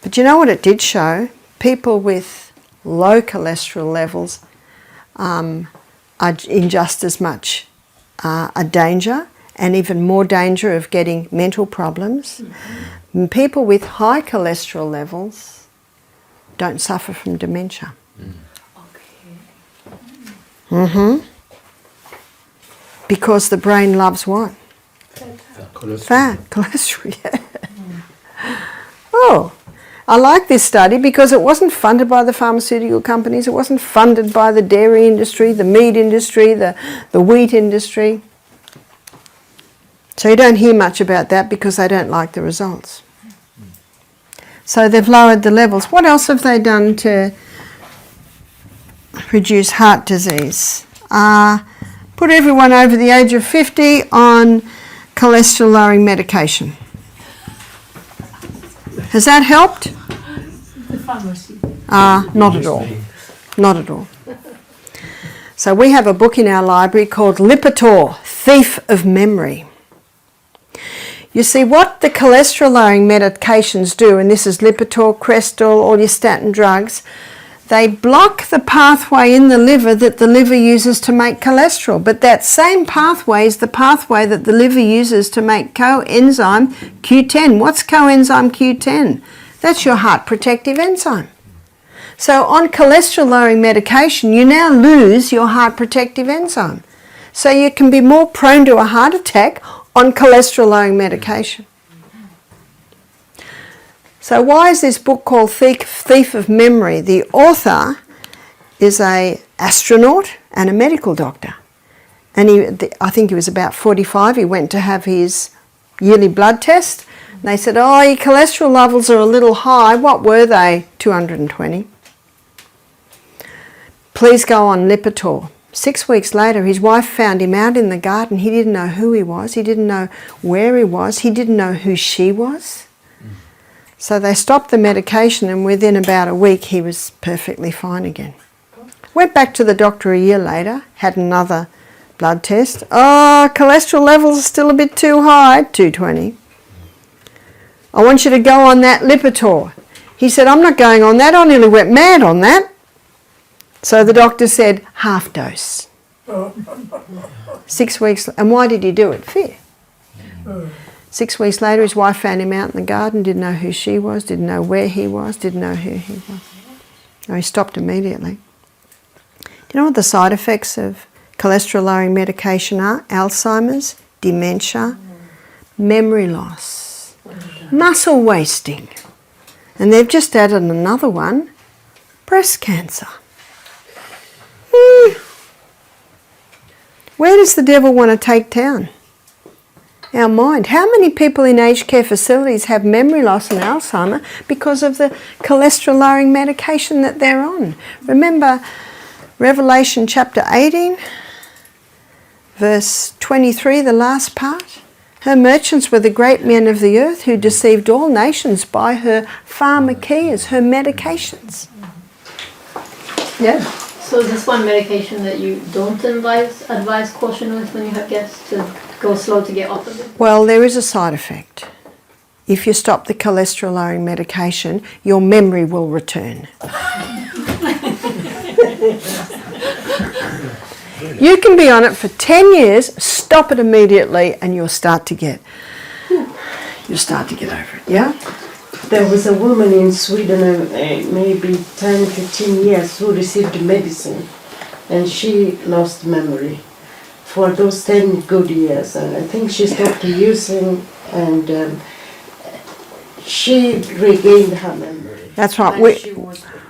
But you know what it did show? People with low cholesterol levels are in just as much a danger, and even more danger of getting mental problems. Mm-hmm. People with high cholesterol levels don't suffer from dementia. Mm-hmm. Because the brain loves what? Fat, cholesterol, yeah. Oh, I like this study because it wasn't funded by the pharmaceutical companies, it wasn't funded by the dairy industry, the meat industry, the wheat industry. So you don't hear much about that because they don't like the results. So they've lowered the levels. What else have they done to reduce heart disease? Put everyone over the age of 50 on cholesterol lowering medication. Has that helped? The pharmacy. Not at all. Not at all. So we have a book in our library called Lipitor, Thief of Memory. You see, what the cholesterol lowering medications do, and this is Lipitor, Crestor, all your statin drugs, they block the pathway in the liver that the liver uses to make cholesterol. But that same pathway is the pathway that the liver uses to make coenzyme Q10. What's coenzyme Q10? That's your heart protective enzyme. So on cholesterol lowering medication, you now lose your heart protective enzyme. So you can be more prone to a heart attack on cholesterol lowering medication. So why is this book called Thief of Memory? The author is an astronaut and a medical doctor. And I think he was about 45. He went to have his yearly blood test. And they said, oh, your cholesterol levels are a little high. What were they? 220. Please go on Lipitor. 6 weeks later, his wife found him out in the garden. He didn't know who he was. He didn't know where he was. He didn't know who she was. So they stopped the medication, and within about a week he was perfectly fine again. Went back to the doctor a year later, had another blood test. Oh, cholesterol levels are still a bit too high, 220. I want you to go on that Lipitor. He said, I'm not going on that, I nearly went mad on that. So the doctor said, half dose. 6 weeks, and why did he do it? Fear. 6 weeks later, his wife found him out in the garden, didn't know who she was, didn't know where he was, didn't know who he was. No, he stopped immediately. Do you know what the side effects of cholesterol lowering medication are? Alzheimer's, dementia, memory loss, muscle wasting. And they've just added another one, breast cancer. Where does the devil want to take down? Our mind. How many people in aged care facilities have memory loss and Alzheimer because of the cholesterol lowering medication that they're on? Remember Revelation chapter 18, verse 23, the last part? Her merchants were the great men of the earth who deceived all nations by her pharmakeas, her medications. Yeah. So is this one medication that you don't advise caution with when you have guests, to go slow to get off of it? Well, there is a side effect. If you stop the cholesterol lowering medication, your memory will return. You can be on it for 10 years, stop it immediately, and you'll start to get over it. Yeah? There was a woman in Sweden, maybe 10, 15 years, who received medicine, and she lost memory for those 10 good years. And I think she stopped using, and she regained her memory. That's right.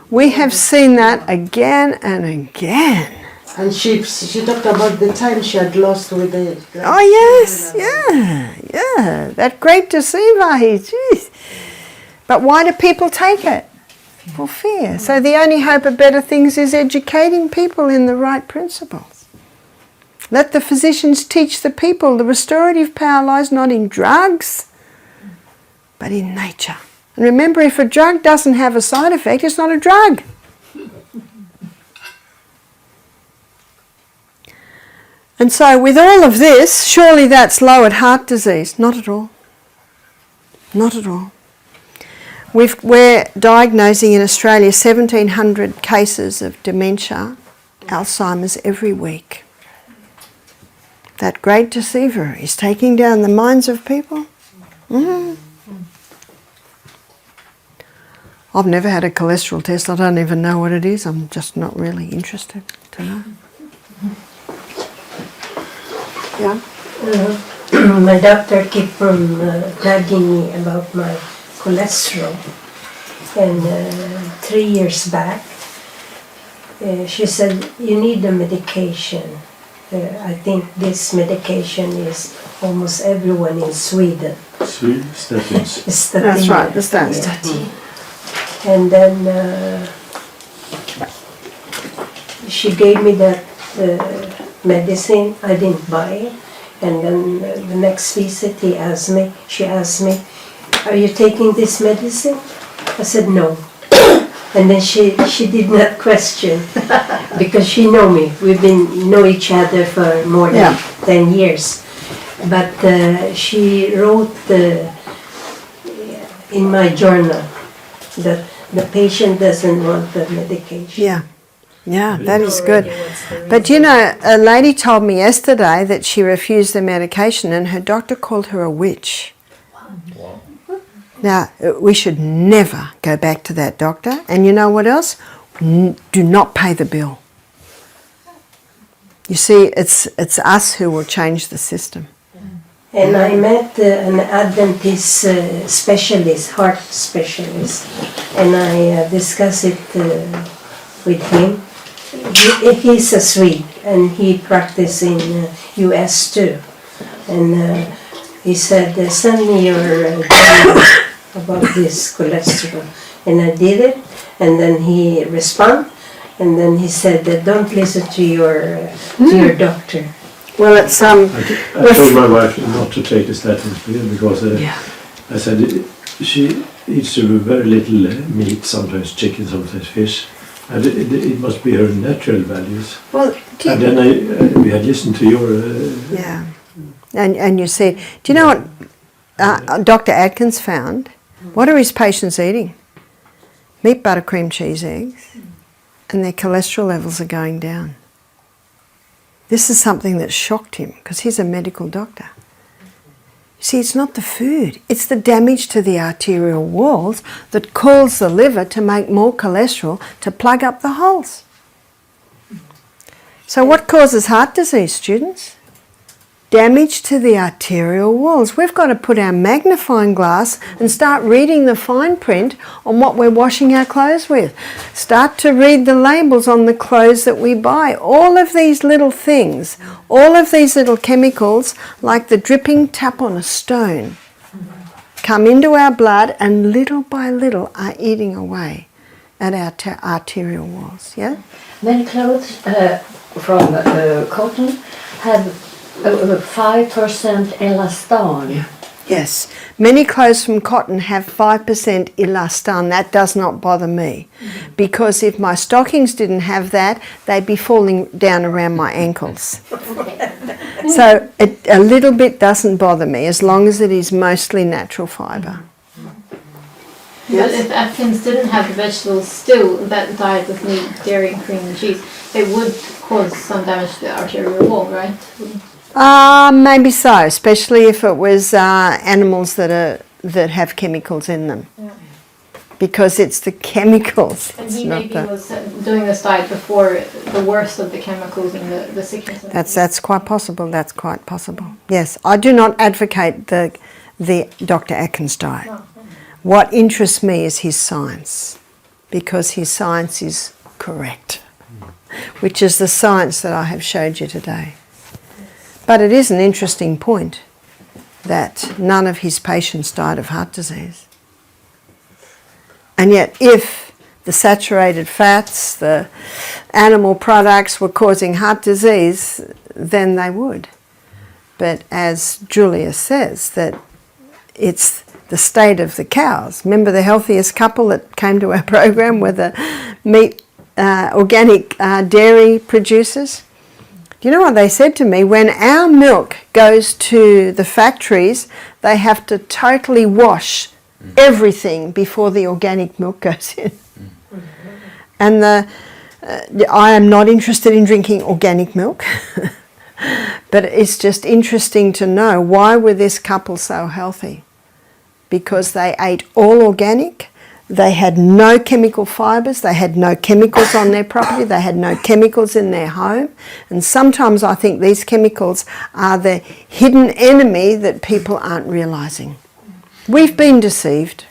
We have seen that again and again. And she talked about the time she had lost with the... Oh yes, yeah. That great deceiver, geez. But why do people take it? For fear. So the only hope of better things is educating people in the right principles. Let the physicians teach the people the restorative power lies not in drugs, but in nature. And remember, if a drug doesn't have a side effect, it's not a drug. And so with all of this, surely that's lowered heart disease. Not at all. Not at all. We're diagnosing in Australia 1,700 cases of dementia, Alzheimer's every week. That great deceiver is taking down the minds of people. I've never had a cholesterol test. I don't even know what it is. I'm just not really interested to know. Yeah. My doctor kept on nagging me about my cholesterol, and 3 years back she said, you need a medication. I think this medication is almost everyone in Sweden. Statins. That's right, the statins. Yeah. And then she gave me that medicine. I didn't buy it. And then the next visit she asked me, are you taking this medicine? I said no. And then she did not question, because she know me. We've know each other for more than 10 years. But she wrote in my journal that the patient doesn't want the medication. Yeah, that is good. But you know, a lady told me yesterday that she refused the medication and her doctor called her a witch. Now, we should never go back to that doctor. And you know what else? Do not pay the bill. You see, it's us who will change the system. And I met an Adventist specialist, heart specialist, and I discussed it with him. He's a Swede, and he practiced in US too. And he said, send me your journal about this cholesterol. And I did it, and then he responded, and then he said, don't listen to your doctor. Well, it's I told my wife not to take the statins because I said she eats very little meat, sometimes chicken, sometimes fish. And it must be her natural values. Well, and then we had listened to your... And you said, do you know what Dr. Atkins found? What are his patients eating? Meat, butter, cream, cheese, eggs. And their cholesterol levels are going down. This is something that shocked him, because he's a medical doctor. See, it's not the food, it's the damage to the arterial walls that causes the liver to make more cholesterol to plug up the holes. So what causes heart disease, students? Damage to the arterial walls. We've got to put our magnifying glass and start reading the fine print on what we're washing our clothes with. Start to read the labels on the clothes that we buy. All of these little things, all of these little chemicals, like the dripping tap on a stone, come into our blood and little by little are eating away at our arterial walls. Yeah? Many clothes from cotton have 5% elastan. Yes. Many clothes from cotton have 5% elastan. That does not bother me. Because if my stockings didn't have that, they'd be falling down around my ankles. So a little bit doesn't bother me as long as it is mostly natural fibre. But if Atkins didn't have the vegetables still, that diet with meat, dairy and cream and cheese, it would cause some damage to the arterial wall, right? Maybe so, especially if it was animals that have chemicals in them. Yeah. Because it's the chemicals. And it's he not maybe the... was doing this diet before the worst of the chemicals and the sickness. That's quite possible. That's quite possible. Yes, I do not advocate the Dr. Atkins diet. No. What interests me is his science, because his science is correct, which is the science that I have showed you today. But it is an interesting point that none of his patients died of heart disease. And yet if the saturated fats, the animal products were causing heart disease, then they would. But as Julia says, that it's the state of the cows. Remember the healthiest couple that came to our program were the meat, organic dairy producers? Do you know what they said to me? When our milk goes to the factories, they have to totally wash everything before the organic milk goes in. And I am not interested in drinking organic milk, but it's just interesting to know why were this couple so healthy? Because they ate all organic, they had no chemical fibres, they had no chemicals on their property, they had no chemicals in their home. And sometimes I think these chemicals are the hidden enemy that people aren't realising. We've been deceived.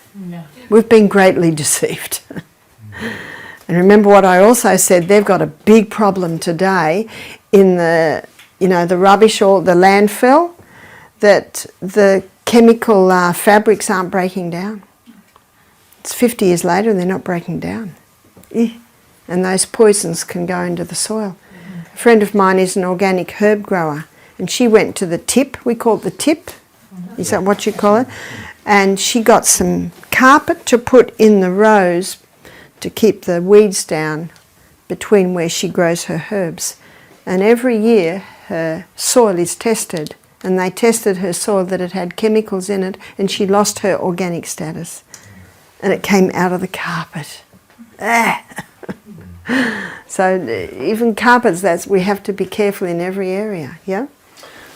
We've been greatly deceived. And remember what I also said, they've got a big problem today in the rubbish or the landfill, that the chemical fabrics aren't breaking down. It's 50 years later and they're not breaking down. And those poisons can go into the soil. A friend of mine is an organic herb grower, and she went to the tip, we call it the tip, is that what you call it? And she got some carpet to put in the rows to keep the weeds down between where she grows her herbs. And every year her soil is tested, and they tested her soil that it had chemicals in it, and she lost her organic status. And it came out of the carpet. So even carpets, we have to be careful in every area, yeah?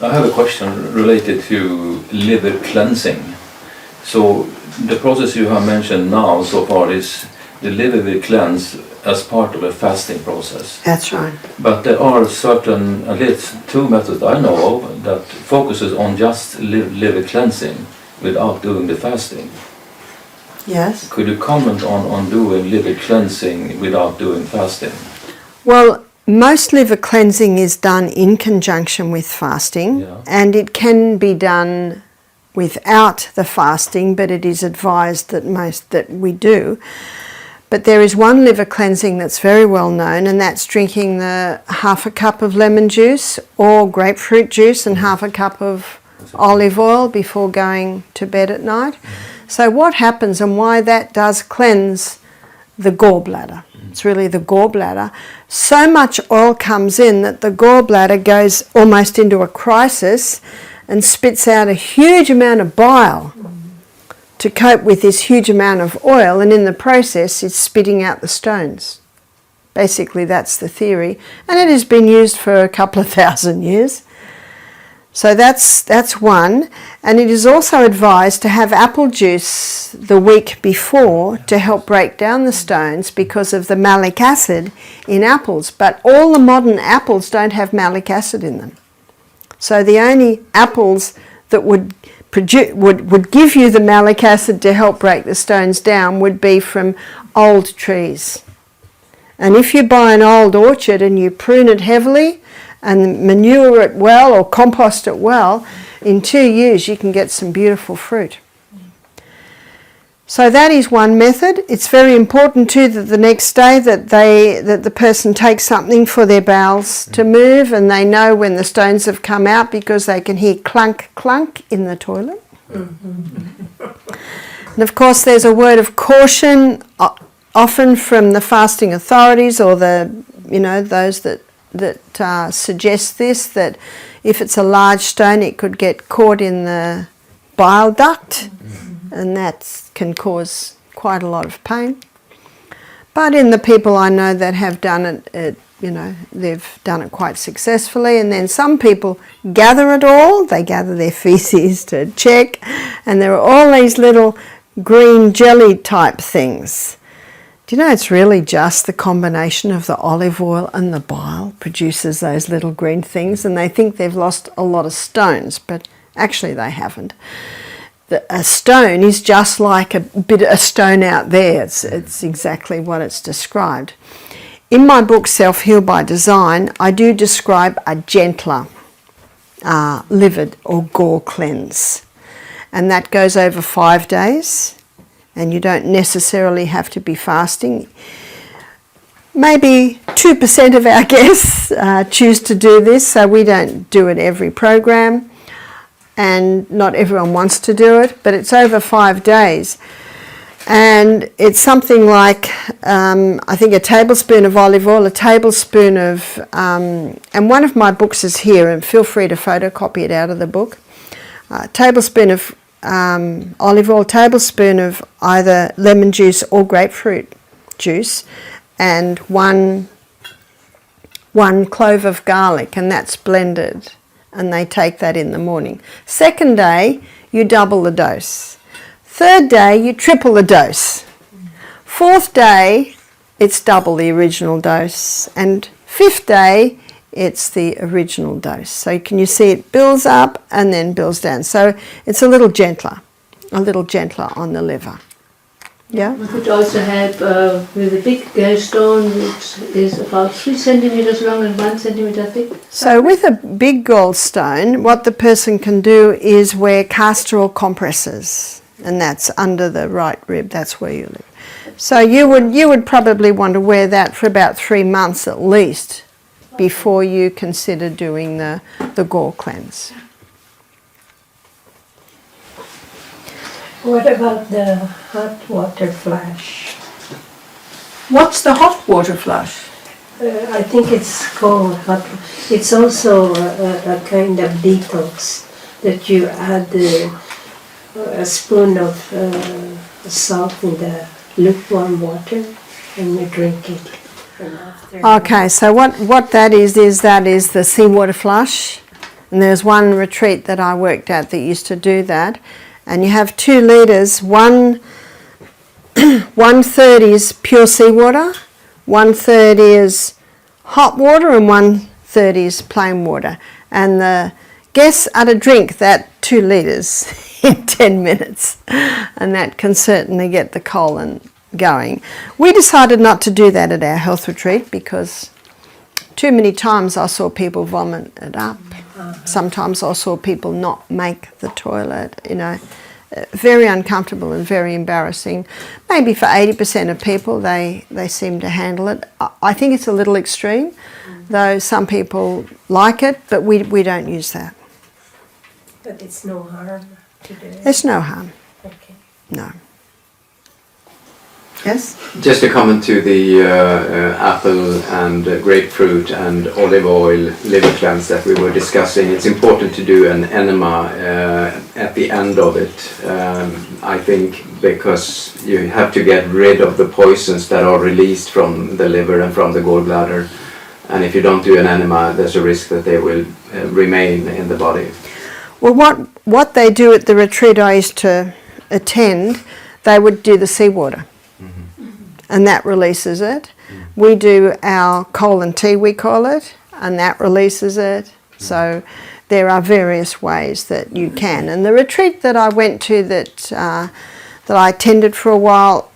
I have a question related to liver cleansing. So the process you have mentioned now so far is the liver will cleanse as part of a fasting process. That's right. But there are certain, at least two methods I know of, that focuses on just liver cleansing without doing the fasting. Yes. Could you comment on doing liver cleansing without doing fasting? Well, most liver cleansing is done in conjunction with fasting, and it can be done without the fasting, but it is advised that we do. But there is one liver cleansing that's very well known, and that's drinking the half a cup of lemon juice or grapefruit juice and half a cup of olive oil before going to bed at night. So what happens and why that does cleanse the gallbladder, it's really the gallbladder, so much oil comes in that the gallbladder goes almost into a crisis and spits out a huge amount of bile to cope with this huge amount of oil, and in the process it's spitting out the stones. Basically that's the theory, and it has been used for a couple of thousand years. So that's one, and it is also advised to have apple juice the week before to help break down the stones because of the malic acid in apples. But all the modern apples don't have malic acid in them. So the only apples that would give you the malic acid to help break the stones down would be from old trees. And if you buy an old orchard and you prune it heavily and manure it well or compost it well, in 2 years you can get some beautiful fruit. So that is one method. It's very important too that the next day that the person takes something for their bowels to move, and they know when the stones have come out because they can hear clunk clunk in the toilet. And of course there's a word of caution often from the fasting authorities or those that suggest this, that if it's a large stone it could get caught in the bile duct, and that can cause quite a lot of pain. But in the people I know that have done it, they've done it quite successfully. And then some people gather it all. They gather their feces to check, and there are all these little green jelly type things. Do you know it's really just the combination of the olive oil and the bile produces those little green things, and they think they've lost a lot of stones, but actually they haven't. A stone is just like a stone out there. It's exactly what it's described. In my book, Self-Heal by Design, I do describe a gentler liver or gore cleanse. And that goes over 5 days, and you don't necessarily have to be fasting. Maybe 2% of our guests choose to do this, so we don't do it every program. And not everyone wants to do it, but it's over 5 days. And it's something like, I think a tablespoon of olive oil, a tablespoon of, and one of my books is here, and feel free to photocopy it out of the book. A tablespoon of olive oil, tablespoon of either lemon juice or grapefruit juice, and one clove of garlic, and that's blended. And they take that in the morning. Second day, you double the dose. Third day, you triple the dose. Fourth day, it's double the original dose. And fifth day, it's the original dose. So can you see it builds up and then builds down. So it's a little gentler on the liver. Yeah? We could also help with a big gallstone, which is about 3 centimeters long and 1 centimeter thick. So with a big gallstone, what the person can do is wear castor oil compresses, and that's under the right rib, that's where you live. So you would probably want to wear that for about 3 months at least before you consider doing the gall cleanse. What about the hot water flush? What's the hot water flush? I think it's called hot. It's also a kind of detox that you add a spoon of salt in the lukewarm water and you drink it. Okay, so what that is the seawater flush. And there's one retreat that I worked at that used to do that. And you have 2 litres, one third is pure seawater, 1/3 is hot water, and 1/3 is plain water. And the guests are to drink that 2 litres in 10 minutes, and that can certainly get the colon going. We decided not to do that at our health retreat because too many times I saw people vomit it up. Sometimes I saw people not make the toilet, very uncomfortable and very embarrassing. Maybe for 80% of people they seem to handle it. I think it's a little extreme, though some people like it, but we don't use that. But it's no harm to do it? There's no harm. Okay. No. Yes? Just a comment to the apple and grapefruit and olive oil liver cleanse that we were discussing. It's important to do an enema at the end of it, I think, because you have to get rid of the poisons that are released from the liver and from the gallbladder. And if you don't do an enema, there's a risk that they will remain in the body. Well, what they do at the retreat I used to attend, they would do the seawater. And that releases it. We do our colon tea, we call it, and that releases it. So there are various ways that you can. And the retreat that I went to that I attended for a while,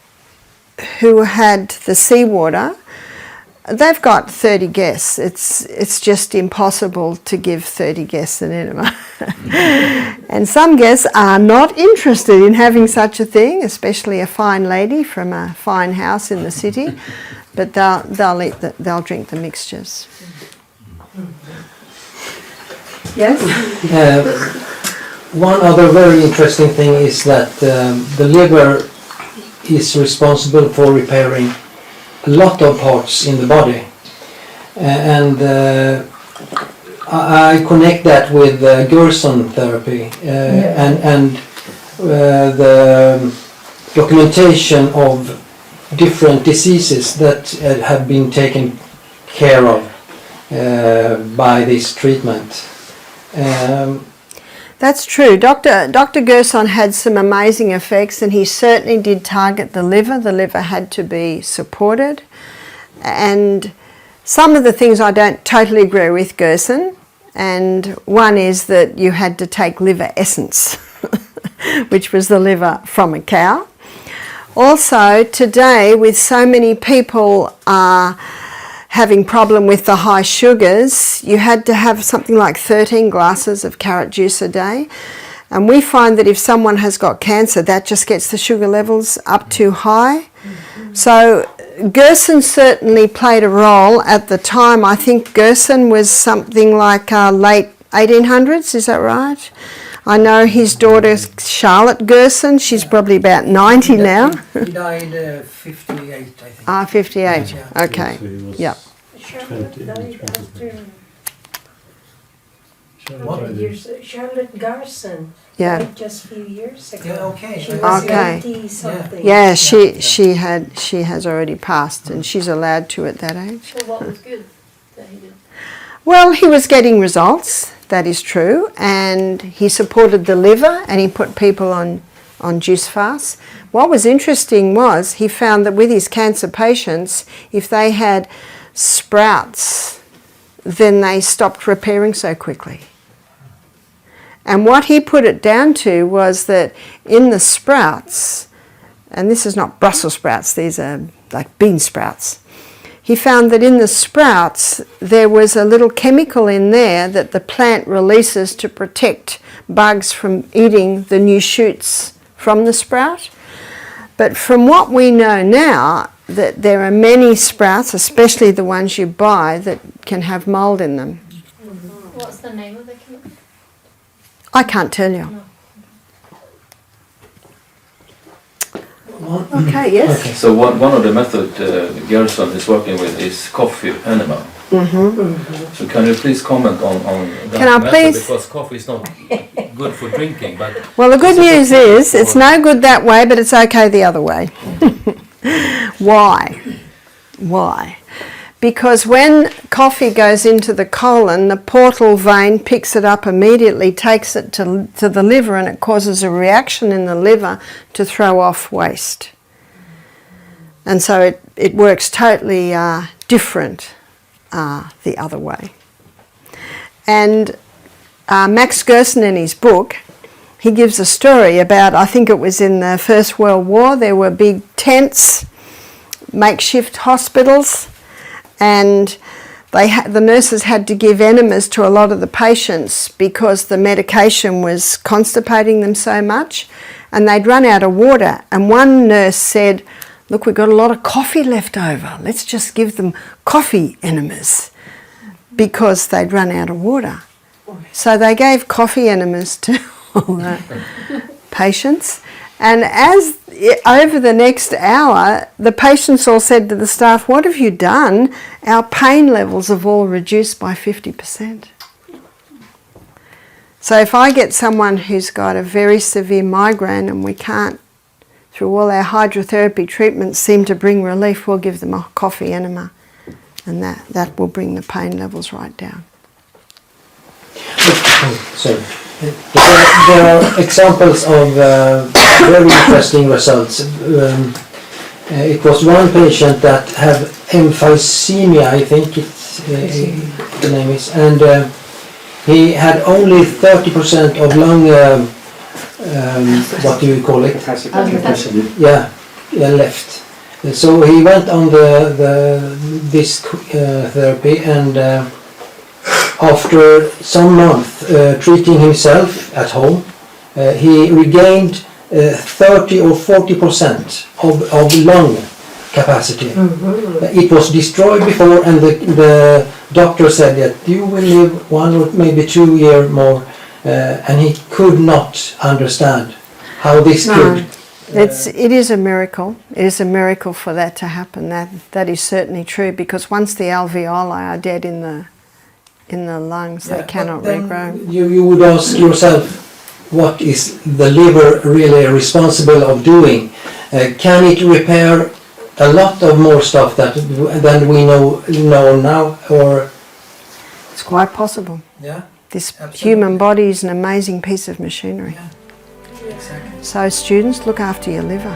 who had the seawater, they've got 30 guests. It's just impossible to give 30 guests an enema. And some guests are not interested in having such a thing, especially a fine lady from a fine house in the city, but they'll drink the mixtures. Yes? One other very interesting thing is that the liver is responsible for repairing a lot of parts in the body, and I connect that with Gerson therapy and the documentation of different diseases that have been taken care of by this treatment. That's true. Dr. Gerson had some amazing effects, and he certainly did target the liver. The liver had to be supported. And some of the things I don't totally agree with Gerson, and one is that you had to take liver essence, which was the liver from a cow. Also, today, with so many people having problem with the high sugars, you had to have something like 13 glasses of carrot juice a day. And we find that if someone has got cancer, that just gets the sugar levels up too high. So Gerson certainly played a role at the time. I think Gerson was something like late 1800s, is that right? I know his daughter Charlotte Gerson, she's probably about 90 now. He died 58, I think. 58, Yeah. okay, yep. Charlotte Garson Yeah. just a few years ago. Yeah, okay. She was Okay. 90 something. Yeah, she has already passed, and she's allowed to at that age. So what was good that he did? Well, he was getting results, that is true, and he supported the liver, and he put people on juice fasts. What was interesting was he found that with his cancer patients, if they had sprouts, then they stopped repairing so quickly. And what he put it down to was that in the sprouts, and this is not Brussels sprouts, these are like bean sprouts, he found that in the sprouts there was a little chemical in there that the plant releases to protect bugs from eating the new shoots from the sprout. But from what we know now, that there are many sprouts, especially the ones you buy, that can have mould in them. What's the name of the chemical? I can't tell you. Okay, yes? Okay. So one of the methods Gerson is working with is coffee enema. So can you please comment on that Can I method? please? Because coffee is not good for drinking, but Well, the good news is it's no good that way, but it's okay the other way. Why? Why? Because when coffee goes into the colon, the portal vein picks it up immediately, takes it to the liver, and it causes a reaction in the liver to throw off waste. And so it works totally different the other way. And Max Gerson, in his book, he gives a story about, I think it was in the First World War, there were big tents, makeshift hospitals, and the nurses had to give enemas to a lot of the patients because the medication was constipating them so much, and they'd run out of water. And one nurse said, look, we've got a lot of coffee left over, let's just give them coffee enemas, because they'd run out of water. So they gave coffee enemas to all the patients, and as over the next hour, the patients all said to the staff, what have you done? Our pain levels have all reduced by 50%. So if I get someone who's got a very severe migraine and we can't, through all our hydrotherapy treatments, seem to bring relief, we'll give them a coffee enema, and that will bring the pain levels right down. Sorry. There are examples of very interesting results. It was one patient that had emphysema, I think the name is, and he had only 30% of lung, what do you call it? Capacity. Yeah, left. So he went on this therapy, and after some months treating himself at home, he regained 30 or 40% of lung capacity. It was destroyed before, and the doctor said that you will live 1 or maybe 2 years more, and he could not understand how this could. It is a miracle. It is a miracle for that to happen. That is certainly true, because once the alveoli are dead in the lungs, they cannot regrow. You would ask yourself, what is the liver really responsible of doing? Can it repair a lot of more stuff than we know now, or? It's quite possible. Yeah. This human body is an amazing piece of machinery. Yeah. Exactly. So students, look after your liver.